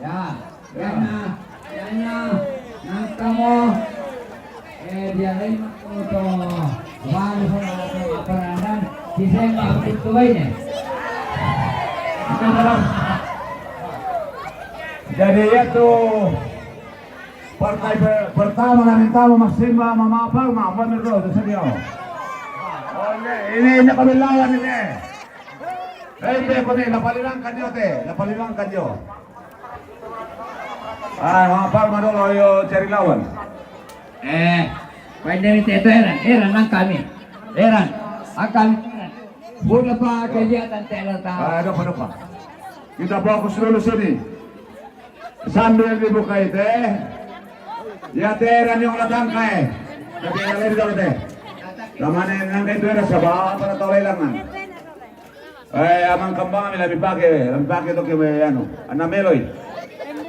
Ya. Nang kamu dia lain to. Baru perandan Desember itu ini. Jadi itu partai pertama maksima mamapal itu saja. Ini kabilayan ini. Napalilangkan nyo. Mamapal madolo yo cari lawan. Pwede itu Eran ang kami. Akan Bukan pa kegiatan tela-tela. Ada pa. Kita fokus dulu sini. Sambil dibuka itu, ya teran yang latangkai. Tapi yang lain dulu teh. Namanya nang kayo era sa ba para taway lang man. Amang kambang kami lebih pakai to kaya ano, anameloy.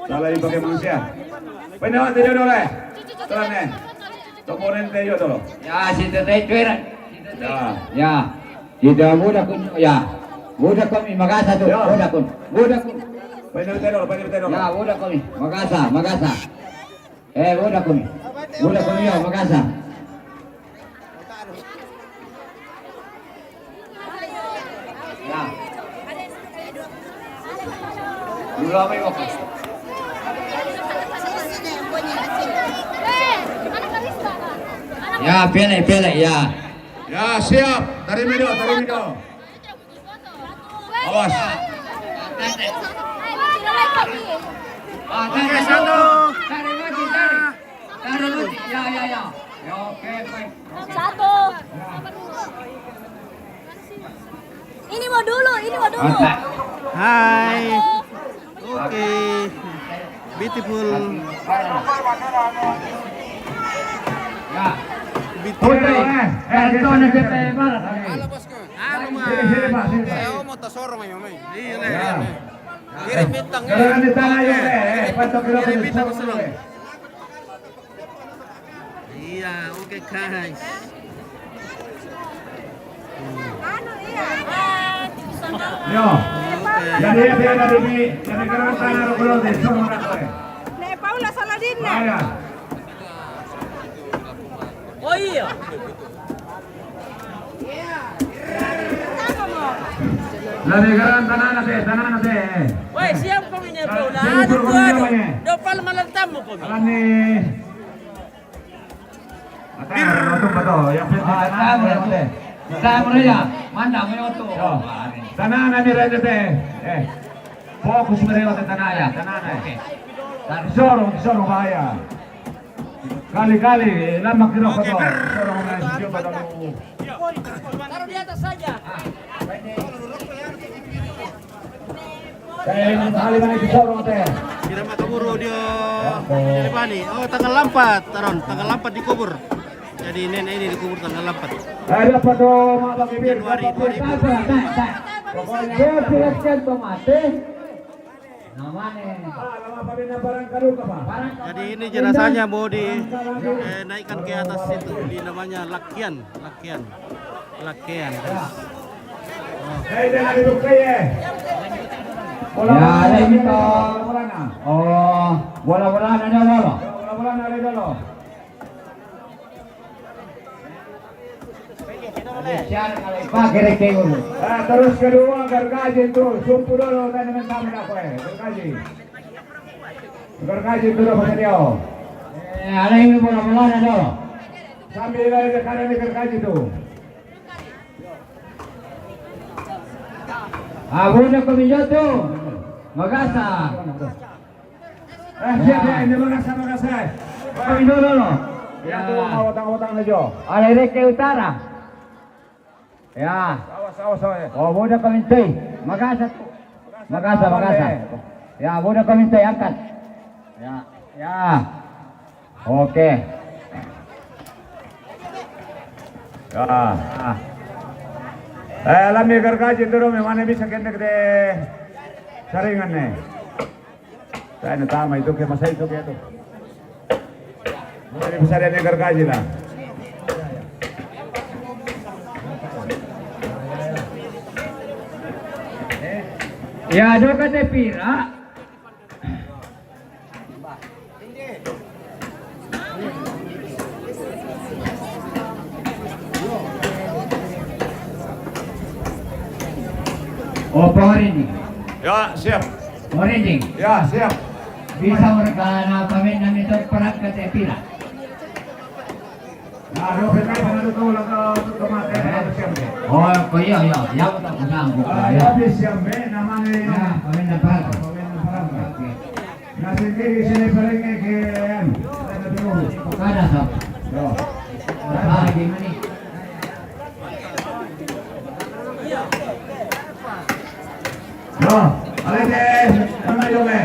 Salah ipakai manusia. Pwede tayo dole. Tolong Toponen tayo dolo. Ya, situ tayo tuiran. Ya. Ya. Situ muda kun. Ya. Muda kami magasa tu. Ya. Muda kun. Muda kun. Pwede tayo dolo. Ya, muda kami. Magasa. Muda kami. Muda kami yo magasa. Ya. Dulu apa yo? Ya, pele ya. Ya, siap. Tarik mido. Awas. Tarik satu. Tarik lagi. Ya. Ya, oke, baik. Satu. Ini mau dulu. Hai. Oke. Beautiful. Ya. Beautiful. Karton kita barat. Saya mau tasorong ayo, May. Iya, Ya. Kirim bintang ya. Jangan di tanah yo. Patok kilo Bintang ko sulong. Iya, oke guys. Yo. Oke. Jadi dia dari kerana tanah rukulo de sono na ko. Nek Paula Saladin na. Aya. Oh iya. Dari kerana tanah na de. Woi, siap kami nya, Bro. Sini Nah, suruh kami namanya. Dopal malam tamu kami. Alam ni. Atau betul yang penting. Sama ya. Mana mo to? Tanah na ni rede te. Fokus mereka te tanah ya. Tanah na. Sorong bahaya. Kali-kali lama kira ko to. Sorong na siyo ba to. Taruh di atas saja. Kaya kali mana di sorong te. Kira makaburu dia dari Bani. Oh, tanggal 4, Taron. Tanggal 4 dikubur. Jadi nenek ini dikubur tanggal 4. Ada apa to mak bang bibir. Januari 2000. Dia silakan tomate. Namanya. Lama pa rin barang karuka pa. Jadi ini jenazahnya mau naikkan ke atas itu, di namanya lakian. Hey, dia nak duduk kaya. Ya, ada ini toh. Bola na. Oh, bola-bola ada dulu. Bola na rin dalo. Siapa kali pakai rekay dulu. Terus kedua gergaji tu, sumpu dulu dan naman kami na ko gergaji. Gergaji dulu pa dia. Ada ini bola-bola ada dulu. Sambil lagi kanan ni gergaji tu. Abunya kami jatuh. Magasa. Siap ya, ini magasa. Kami dulu. Ya tu awatang-awatang na jo. Ada rekay utara. Ya. Awas. Oh, budak kami tay. Magasa. Ya, budak kami tay angkat. Ya. Oke. Ya. Alam ni gergaji dulu memang bisa kena de saringan ni. Saya nak tama itu ke masa itu ke itu. Jadi bisa dia gergaji lah. Ya, ada kata pira. Oh, Powerending. Ya, siap. Powerending. Ya, siap. Bisa mereka na paminan itu perat kata pira. Nah, dua kita pada tu lang tu mate siap. Oh, iya. Ya, betul kusang. Ya, siap be namanya. Ya, paminan perat. Nasi kiri sini paling ke Kada sab. Yo. Lagi mana? Yo, alete, sama yo be.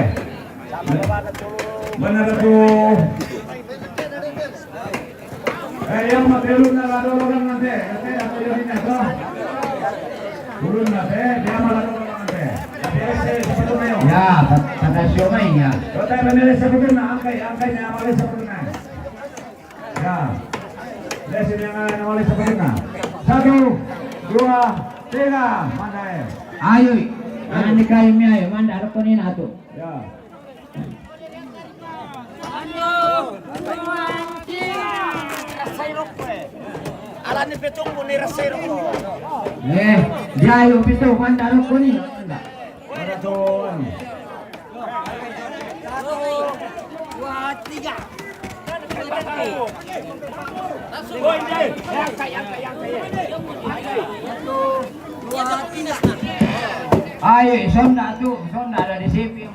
Benar tu. Yang matilun na ladologan nanti. Nanti ako yun ito. Turun nanti, dia maladologan nanti. Seperti itu. Ya, kata siomay ya. Kita memilih seperti itu, angkanya awalnya seperti itu. Ya, lesin yang awalnya seperti itu. 1, 2, 3, mana ya? Ayo, nanti kayu mi ayo, manda ada konin atu. Ya. Alam ni petong mo ni rasero ko. Dia ayo pitu manda ada konin. Manda. Ada tuh. 2, 3. Ayo, sonda tu, sonda ada di sini.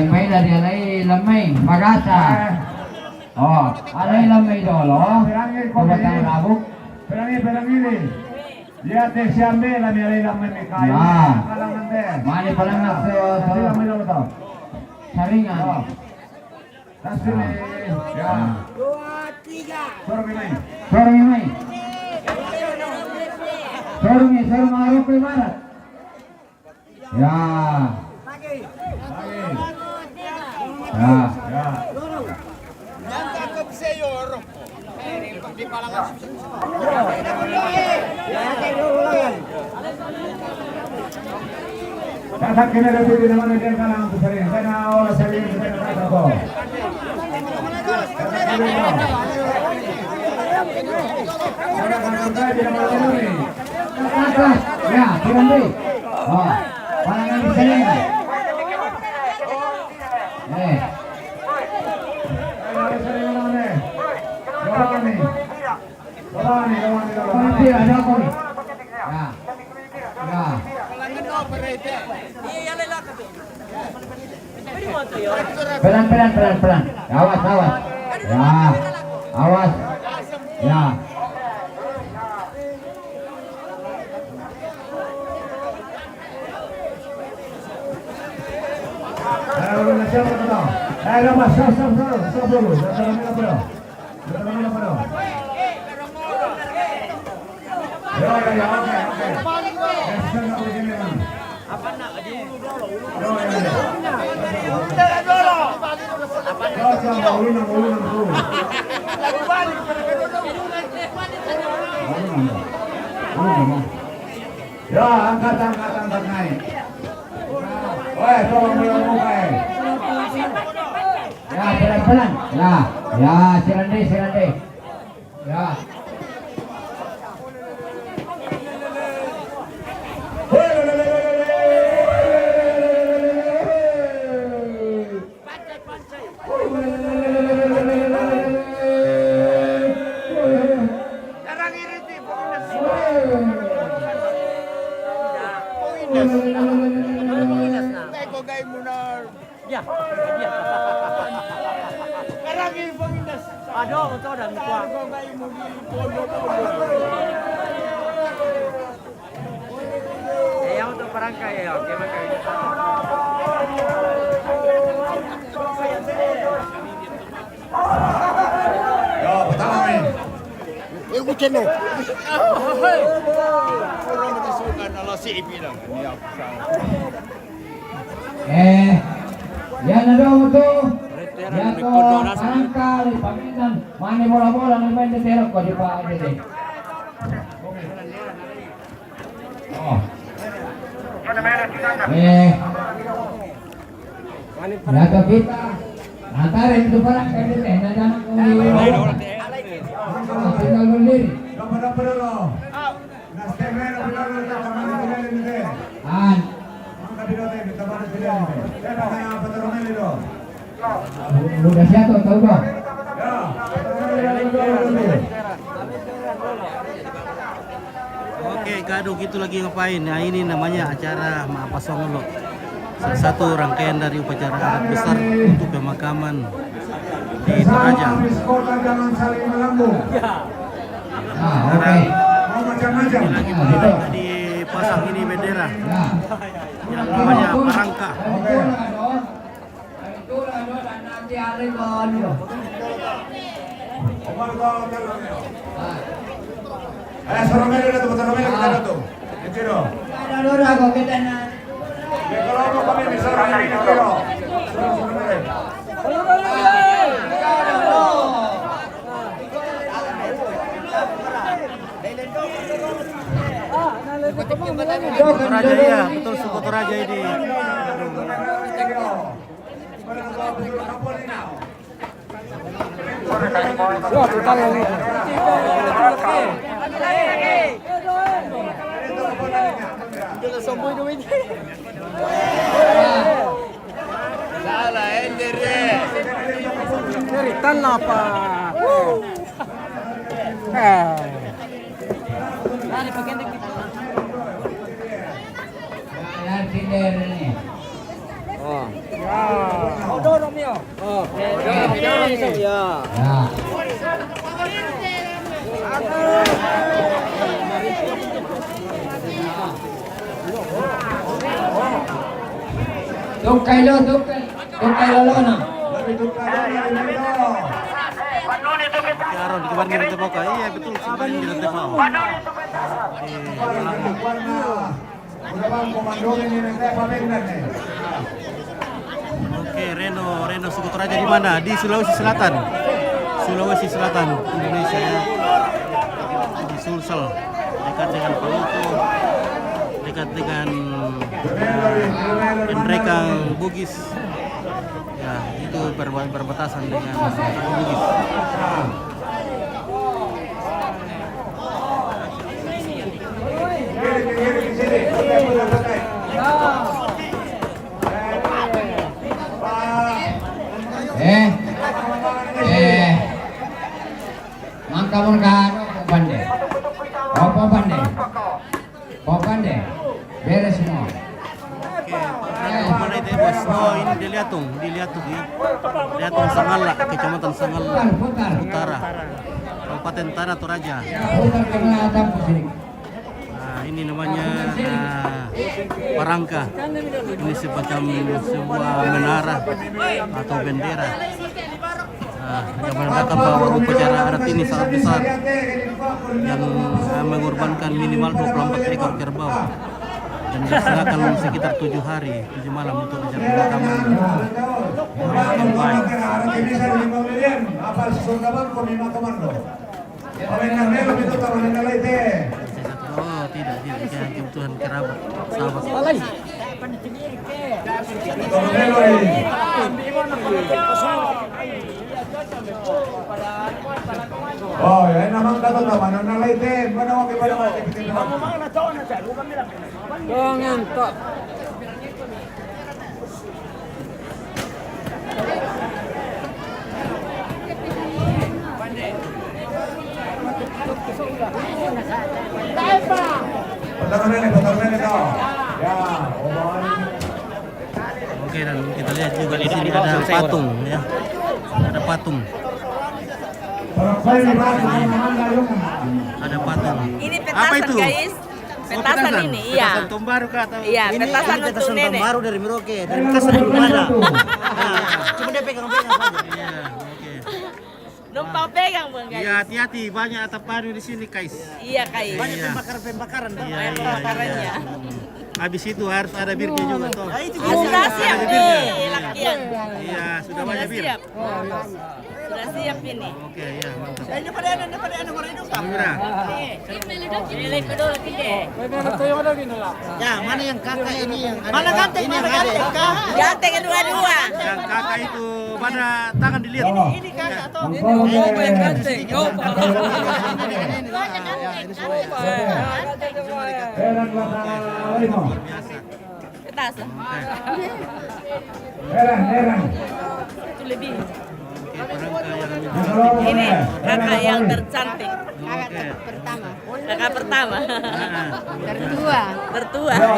May dari alay lamay, magasa. Oh, alay lamay dolo. Kubatang rabuk. Perangin. Lihat deh siambe lah milih lamai kayu. Kalangan deh. Mani palang nasi Lamai dulu tau. saringan. Tas ini. Ya. 2, 3. Sorong ini. Sorong ini. Sorong maruk ke barat. Ya. Ya. Ya. Yang takut seyor. Di palangan. Kakak kena dapat di mana dia kalang tu sering. Saya nak orang sering kita nak tahu. Kakak di mana ni? Atas. Ya, kiran deh. Oh, palangan di sini. Nanti ada apa nih? Ya. Ya. Pelan. Awas. Ya. Awas. Ya. Stop dulu. Ya, oke. Apa nak? Ya, angkat naik. Woi, tolong muka. Ya, pelan. Ya, sirande. Ya. Aduh, betul dan kuat. Yang untuk perangkai ya, oke makai. Ya, pertama nih. Ikutin lo. Orang disukan ala si ibilang. Ya nado tu. Ya ko angkal paminan mani bola ni main terok ko di pa ade. Oh. Ya to kita antarin itu barang kayak gitu na jangan ko tinggal berdiri. Dapat dulu. Nastemero bilang kita kemana ini. An Angkat dulu kita pada pilihan ini. Saya nak peterungan dulu. udah siap tahu kok. Oke, gaduh gitu lagi ngapain? Nah, ini namanya acara Maapasongolo. Salah satu rangkaian dari upacara adat besar untuk pemakaman di Toraja. Bersama Miss Kota jangan saling melambung. Nah, oke. Mau macam-macam. Lagi dipasang ini bendera Ya. yang namanya Parangka. Oke. Nanti hari baru. Omar kau jalan. Suruh melu dah tu, suruh melu kita dah tu. Kecil. Ada dora kok kita na. Kalau mau kami bisa ini kecil. Suruh melu. Toraja ya, betul suku Toraja ini. Tanah apa? Nanti dari ini. Ya. Tukai lo na. Karon di kemarin di Tepoka, iya betul sebenarnya di Tepoka. Oke, Reno suku Toraja di mana? Di Sulawesi Selatan. Sulawesi Selatan, Indonesia ya. Di Sulsel, dekat dengan Paluku, dekat dengan Endrekang, Bugis. Ya, itu berbatasan dengan Bugis. Mangkamun kano pande. Apa pande? Beres semua. Mana itu bos? Oh ini di Liatung ya. Liatung Sangala, Kecamatan Sangala Utara, Kabupaten Tanah Toraja. Putar kena atap sini. Nah ini namanya Parangka. Ini semacam sebuah menara atau bendera. Nah, yang menandakan bahwa upacara adat ini sangat besar yang mengorbankan minimal 24 ekor kerbau dan dilaksanakan sekitar 7 malam untuk acara pemakaman yang baik. Oh tidak, jangan kebutuhan kerabat, sahabat. Oh, ya namang dato naman ang nalaitin. Mana mo kay pala makikitin naman. Jangan tak. Patang ito. Ya, omongan. Oke, dan kita lihat juga di sini ada patung ya. Ada patung. Ada patung. Ini Apa petasan itu? guys. Petasan ini, iya. Petasan Tombaru kah atau? Iya, petasan untuk nenek. Baru dari Merauke, dari Bekasi dari mana? Cuma dia pegang-pegang saja. Iya, oke. Numpang pegang bang guys. Iya, hati-hati, banyak atap panu di sini, guys. Iya guys. Banyak pembakaran. Iya, pembakarannya. Habis itu harus ada birnya juga toh. Sudah siap nih, lakian. Iya, sudah banyak bir. Siap. Sudah siap ini. Oke, iya, mantap. Ini pada mereka. Kamera. Nilai kedua lagi deh. Ya, mana yang kakak ini yang ada? Mana ganteng? Ganteng kedua-dua. Yang kakak itu mana tangan dilihat. Ini kakak atau yang ganteng? Petasan. Heran. Itu lebih. Oke, Ini kakak yang tercantik. Oke. Kakak pertama. Tertua. Tertua. Ayo.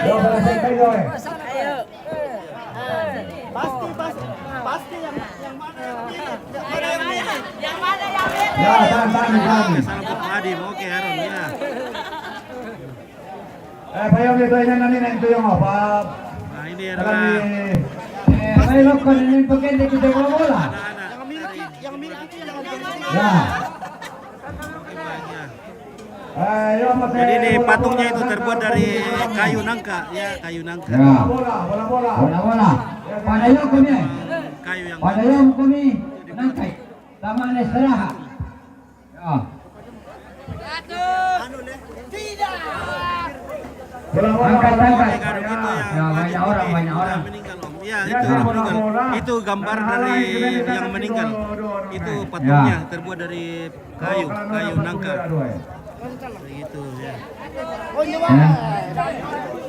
Yo, Ayo. pasti Ya, tahan. Salam buat Pak Adi. Oke, Aaron ya. Payung itu yang nanti itu yang apa? Nah, ini adalah May lokal na yung pagkende kita bola. anak-anak dari Ya. Ayo, Jadi ini patungnya itu terbuat dari kayu nangka, ya kayu nangka. Ya. bola. Bola. Padayo kami. Kayu yang Padayo kami. Nangkay. Tama na istirahat. Ya. Angkat. Kalau gitu Ya, banyak orang. meninggal Om. Ya itu yang meninggal. Itu gambar dari yang meninggal. Itu patungnya terbuat dari kayu nangka. Begitu ya.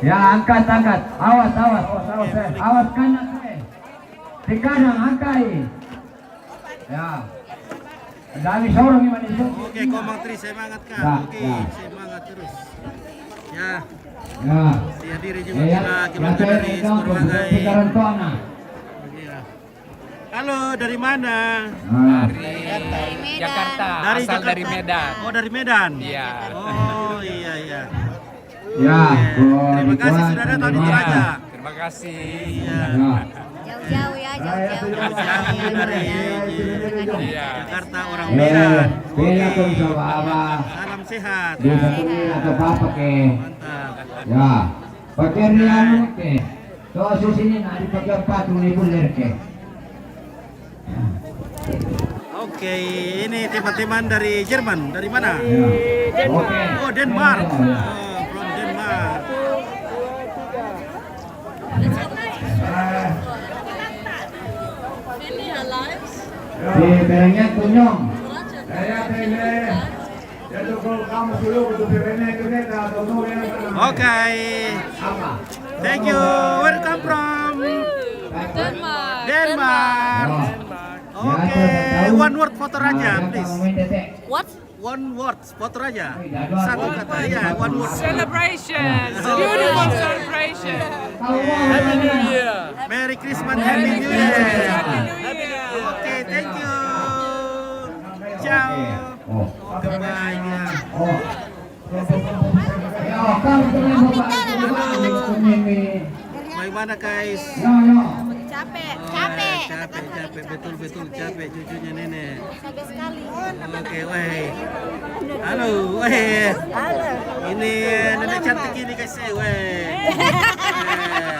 Ya, angkat. Awas. Awas kanan. Di kanan angkai. Ya. Dami sorong yang manis. Oke, Komang Tri semangat Kak. Ya, Oke, ya. semangat terus. Ya, Ya. dihadiri juga keluarga dari Semarwangai. Ya. Halo, dari mana? Jakarta, Dari asal Jakarta. dari Medan. Oh, dari Medan. Iya. Oh, iya. Ya. Terima kasih sudah datang di Toraja. Terima kasih. Iya. Jauh-jauh ya, jauh-jauh. Jauh dari Iya. Jakarta orang Medan. Bila kung sa baba, Salam sehat. di sa kunin ato papa ke. Mantap. Ya. Pagkariyan ke. So susinin na di pagkapatung ni bulir ke. Oke, ini teman-teman dari Jerman. Dari mana? Ya. Oke. Oh, Denmark. Ya. Oh, from Denmark. Si Berengnya Tunyong. Oke. Thank you. Where you come from? Denmark. Oke. One word foto raja, please. What? One word foto raja. Satu kata ya, one word. Celebration. Beautiful celebration. Happy New Year. Merry Christmas, Happy New Year. Oke, thank you. Ciao. Goodbye. Ya. Ya, kamu kena bapak. Bagaimana guys? Ya. Capek. Capek, betul capek cucunya nenek. Capek sekali. Oke, weh. Halo, weh. Ini nenek cantik ini guys, weh.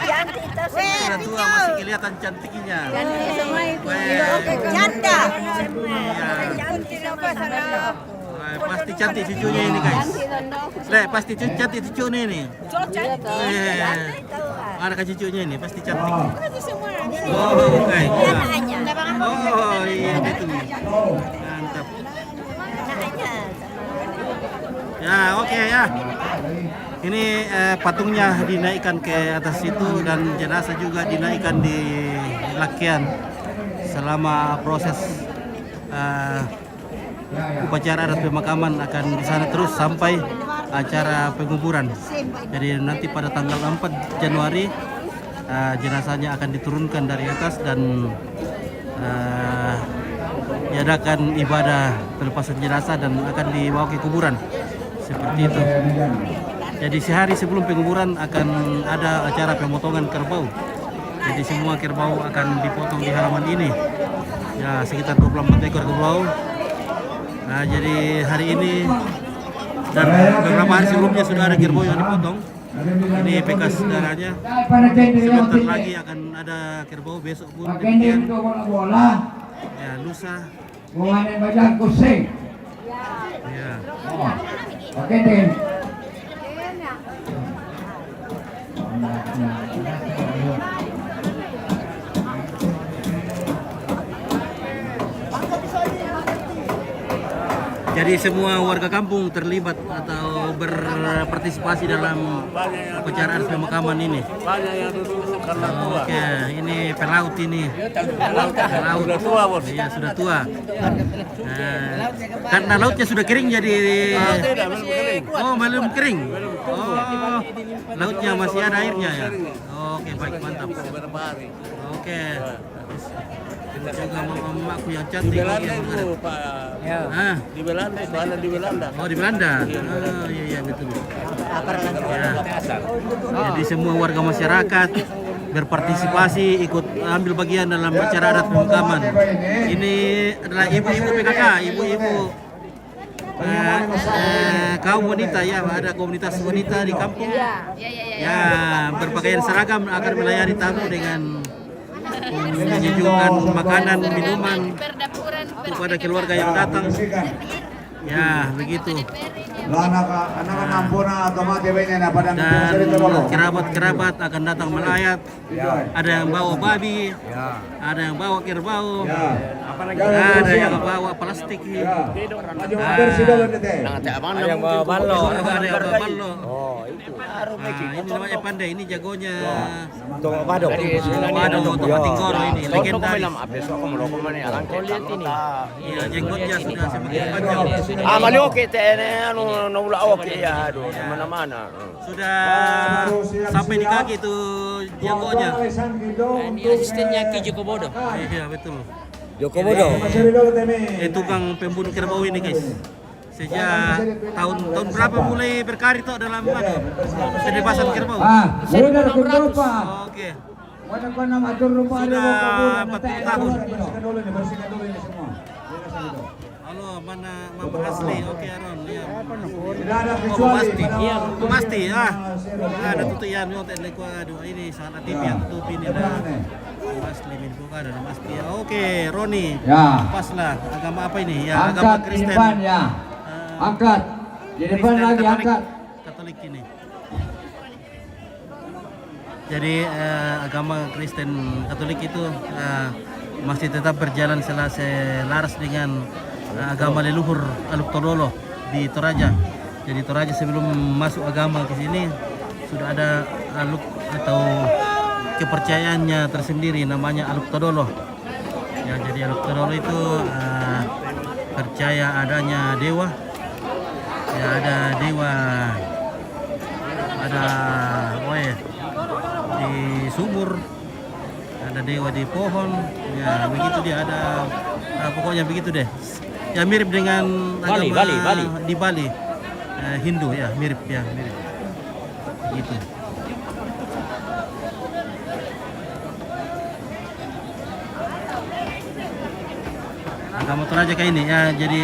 Cantik itu Sudah tua masih kelihatan cantiknya. Ganti semua itu. Weh. Janda. Iya. Cantik apa sana? Wah, pasti cantik cucunya ini guys. Pasti cantik cucunya ini. Mana kan cucunya ini pasti cantik. Oh, oke. Oh, iya betul. Mantap. Ya, oke ya. Ini patungnya dinaikkan ke atas situ dan jenazah juga dinaikkan di lakian selama proses upacara adat pemakaman akan di sana terus sampai acara penguburan. Jadi nanti pada tanggal 4 Januari jenazahnya akan diturunkan dari atas dan diadakan ibadah pelepasan jenazah dan akan dibawa ke kuburan. Seperti itu. Jadi sehari sebelum penguburan akan ada acara pemotongan kerbau. Jadi semua kerbau akan dipotong di halaman ini. Ya, sekitar 24 ekor kerbau. Nah, jadi hari ini dan beberapa hari sebelumnya sudah ada kerbau yang dipotong. Ini bekas darahnya. Sebentar lagi akan ada kerbau, besok pun demikian. bola. Ya, lusa. Mengenai bajang kusing. Ya. Oke, Din. Jadi semua warga kampung terlibat atau berpartisipasi dalam upacara adat pemakaman ini. Banyak yang duduk karena tua. Oke, ini pelaut ini. Pelaut. Sudah tua, Bos. Iya, sudah tua. Karena lautnya sudah kering jadi Tidak, belum kering. oh, belum kering. Oh, lautnya masih ada airnya ya. Oke, baik, mantap. beberapa hari. Oke. Ini juga mama-mamaku yang cantik. Pak. Ah, Di Belanda, soalnya di Belanda. oh di Belanda. Oh iya betul. Ya. Jadi semua warga masyarakat berpartisipasi, ikut ambil bagian dalam acara adat pemakaman. Ini adalah ibu-ibu PKK, ibu-ibu kaum wanita ya, ada komunitas wanita di kampung. Ya, berpakaian seragam akan melayani tamu dengan menyuguhkan makanan, minuman kepada keluarga yang datang. Ya, begitu. Anak ampuna otomatis na pada Dan kerabat-kerabat akan datang melayat. Ada yang bawa babi, ada yang bawa kerbau, ada yang bawa plastik. Ada yang bawa ballo. Ada yang bawa ballo. Ini namanya pandai, ini jagonya. Badok. Badok atau Matinggoro ini, legendaris. Lihat ini. Iya, jenggotnya sudah semakin panjang. Malioke anu nula oke ya, aduh mana-mana. Sudah sampai di kaki itu jagonya. Ini asistennya Ki Joko Bodo. Iya, betul. Joko Bodo. Tukang pembunuh kerbau ini, guys. Sejak tahun berapa mulai berkarir tuh dalam pembebasan kerbau? Sudah lupa. Oke. Mana atur rupa ada Sudah 40 tahun. Bersihkan dulu ini semua. Halo, mana Mama Asli? Oke, Aron. Ya. Tidak ada Oh, kecuali pasti. pada Iya, waktu pasti. kita Ada tutup ya, aduh ini sangat TV yang tutup ini dah. Asli min buka ada nama Asli. Oke, Roni. Ya. Pas lah. Agama apa ini? Ya, agama Angkat di Kristen. depan ya. Angkat. Di depan Kristen lagi Katolik. angkat. Katolik ini. Jadi agama Kristen Katolik itu masih tetap berjalan selaras dengan agama leluhur Aluk Todolo di Toraja. Jadi Toraja sebelum masuk agama ke sini sudah ada Aluk atau kepercayaannya tersendiri namanya Aluk Todolo. Ya, jadi Aluk Todolo itu percaya adanya dewa. Ya, ada dewa, ada di sumur, ada dewa di pohon, ya begitu dia ada, pokoknya begitu deh. Ya mirip dengan agama Bali. di Bali, Hindu ya mirip. Gitu. Agama Toraja kayak ini ya, jadi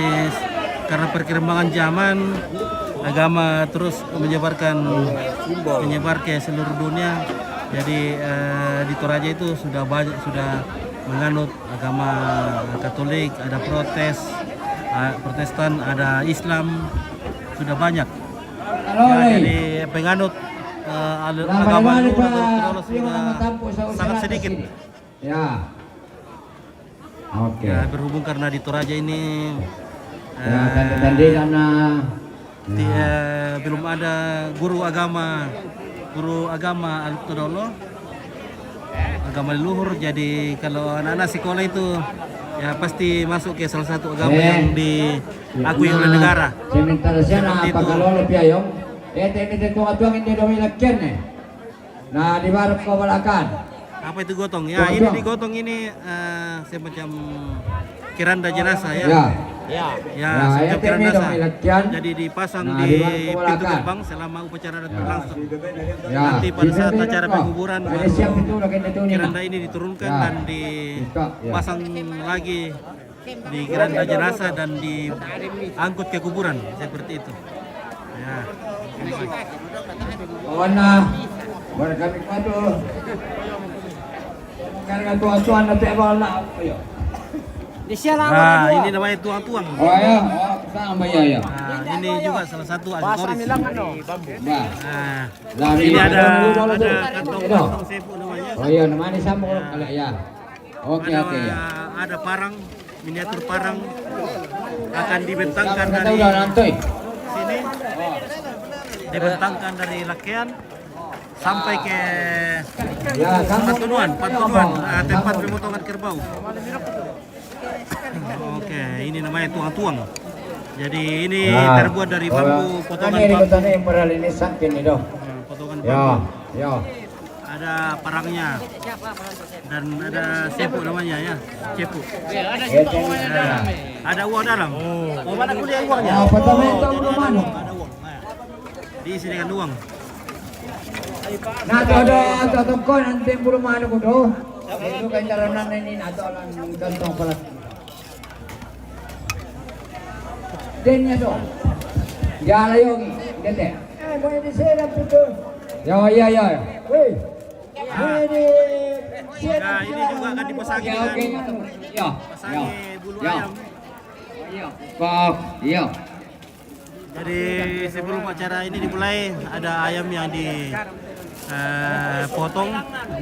karena perkembangan zaman agama terus menyebar ke seluruh dunia. Jadi di Toraja itu sudah menganut agama Katolik, ada Protestan, ada Islam, sudah banyak. Ya, jadi penganut agama Todolo sudah sangat sedikit. Ya. Oke. Ya, berhubung karena di Toraja ini Tanda-tanda karena belum ada guru agama Aluk Todolo, agama leluhur. Jadi kalau anak-anak sekolah itu ya pasti masuk ke salah satu agama yang diakui oleh negara. Sementara sana Seperti apa itu. kalau lebih ayong? Ini tuang ini demi lakian nih. Nah di barat kau balakan. Apa itu gotong? Ya ini di gotong ini semacam keranda jenazah ya. Ya, semacam keranda jenazah. Jadi dipasang di pintu gerbang selama upacara adat berlangsung. Nanti pada saat acara penguburan baru keranda ini diturunkan dan dipasang lagi di keranda jenazah dan diangkut ke kuburan seperti itu. Ya. Warna kami padu. Karena tuan-tuan nanti bala. Ayo. Nah, ini namanya tuang-tuang. Oh ya, sama ya. Nah, ini juga salah satu aksesoris. Nah, Ini ini ada kantong sepu namanya. Oh iya, namanya sama kalau ya. Oke ya. Ada parang, miniatur parang akan dibentangkan Kita dari udah nanti. sini, dibentangkan dari lakean sampai ke Patunuan, tempat pemotongan kerbau. Oke, ini namanya tuang-tuang. Jadi ini terbuat dari bambu, potongan bambu. Ini yang ini sakin itu. Potongan Ya, bambu. ya. ada parangnya, dan ada cepu namanya ya, cepu. Ada uang dalam. Oh, mana kuliah uangnya? Oh, pertama itu jadi belum ada anu. uang, ada uang. Nah, diisi dengan uang. Nah, ada tongkol nanti belum anu kudu. Itu kan cara ini atau orang kantong pelat. Dennya dong. Ya layongi, dete. Boleh diserap itu. Ya. Woi. Nah, ini juga akan dipasangi dengan pasangi bulu ayam. Kok, iya. Jadi sebelum acara ini dimulai ada ayam yang dipotong,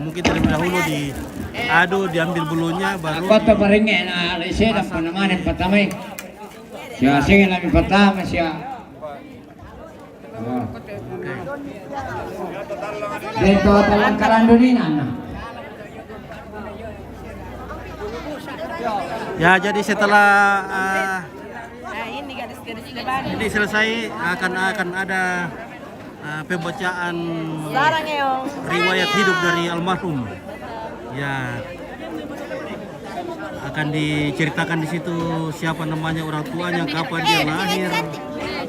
mungkin terlebih dahulu diadu, diambil bulunya, baru Kota Baringin, saya dah penemanan pertama. Siya sige namin pertama siya. Dito talang karandunin ya. Jadi setelah ini gadis-gadis lebaran. ini selesai akan ada pembacaan Sarang yung riwayat hidup dari almarhum. Ya, akan diceritakan di situ siapa namanya orang tuanya, kapan dia lahir,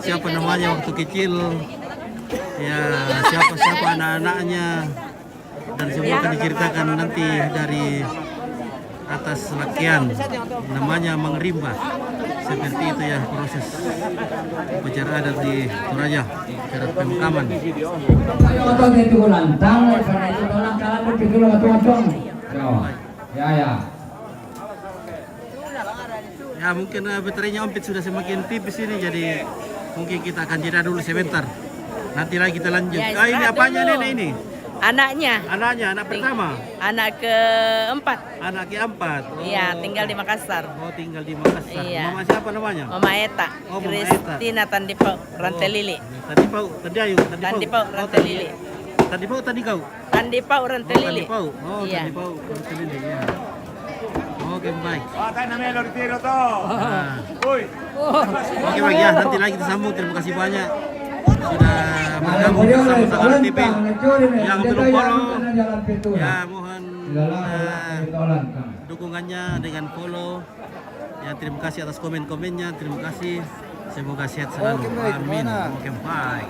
siapa namanya waktu kecil, ya siapa anak-anaknya, dan semua akan diceritakan nanti dari atas lakian, namanya Mang Rimba. Seperti itu ya proses upacara adat di Toraja, upacara pemakaman. Otot itu lantang, karena itu orang kalah berpikir otong-otong. Ya. Ya mungkin baterainya Ompit sudah semakin tipis ini, jadi mungkin kita akan jeda dulu sebentar. Nanti lagi kita lanjut. Ya, Ini apanya nenek ini? anaknya, Anak pertama, anak keempat. anak keempat. Oh. Iya, tinggal di Makassar. Oh, tinggal di Makassar. Iya. Mama siapa namanya? Mama Eta, Oh, Mama Kristina Tandipau, Rantelili. Tandipau, Tandiayu, Tandipau, Rantelili. Tandipau, Tandikau. Tandipau, Rantelili. Tandipau. Oh, Iya. Tandipau, Rantelili ya. Oke, baik. Tayo na Melo, retiro to. Nah. Uy. Oke, baik ya. Nanti lagi kita sambung. Terima kasih banyak sudah bergabung bersama Sagala TV. Yang belum follow, ya mohon dukungannya dengan follow. Ya, terima kasih atas komen-komennya. Terima kasih. Semoga sehat selalu. Amin. Oke, baik.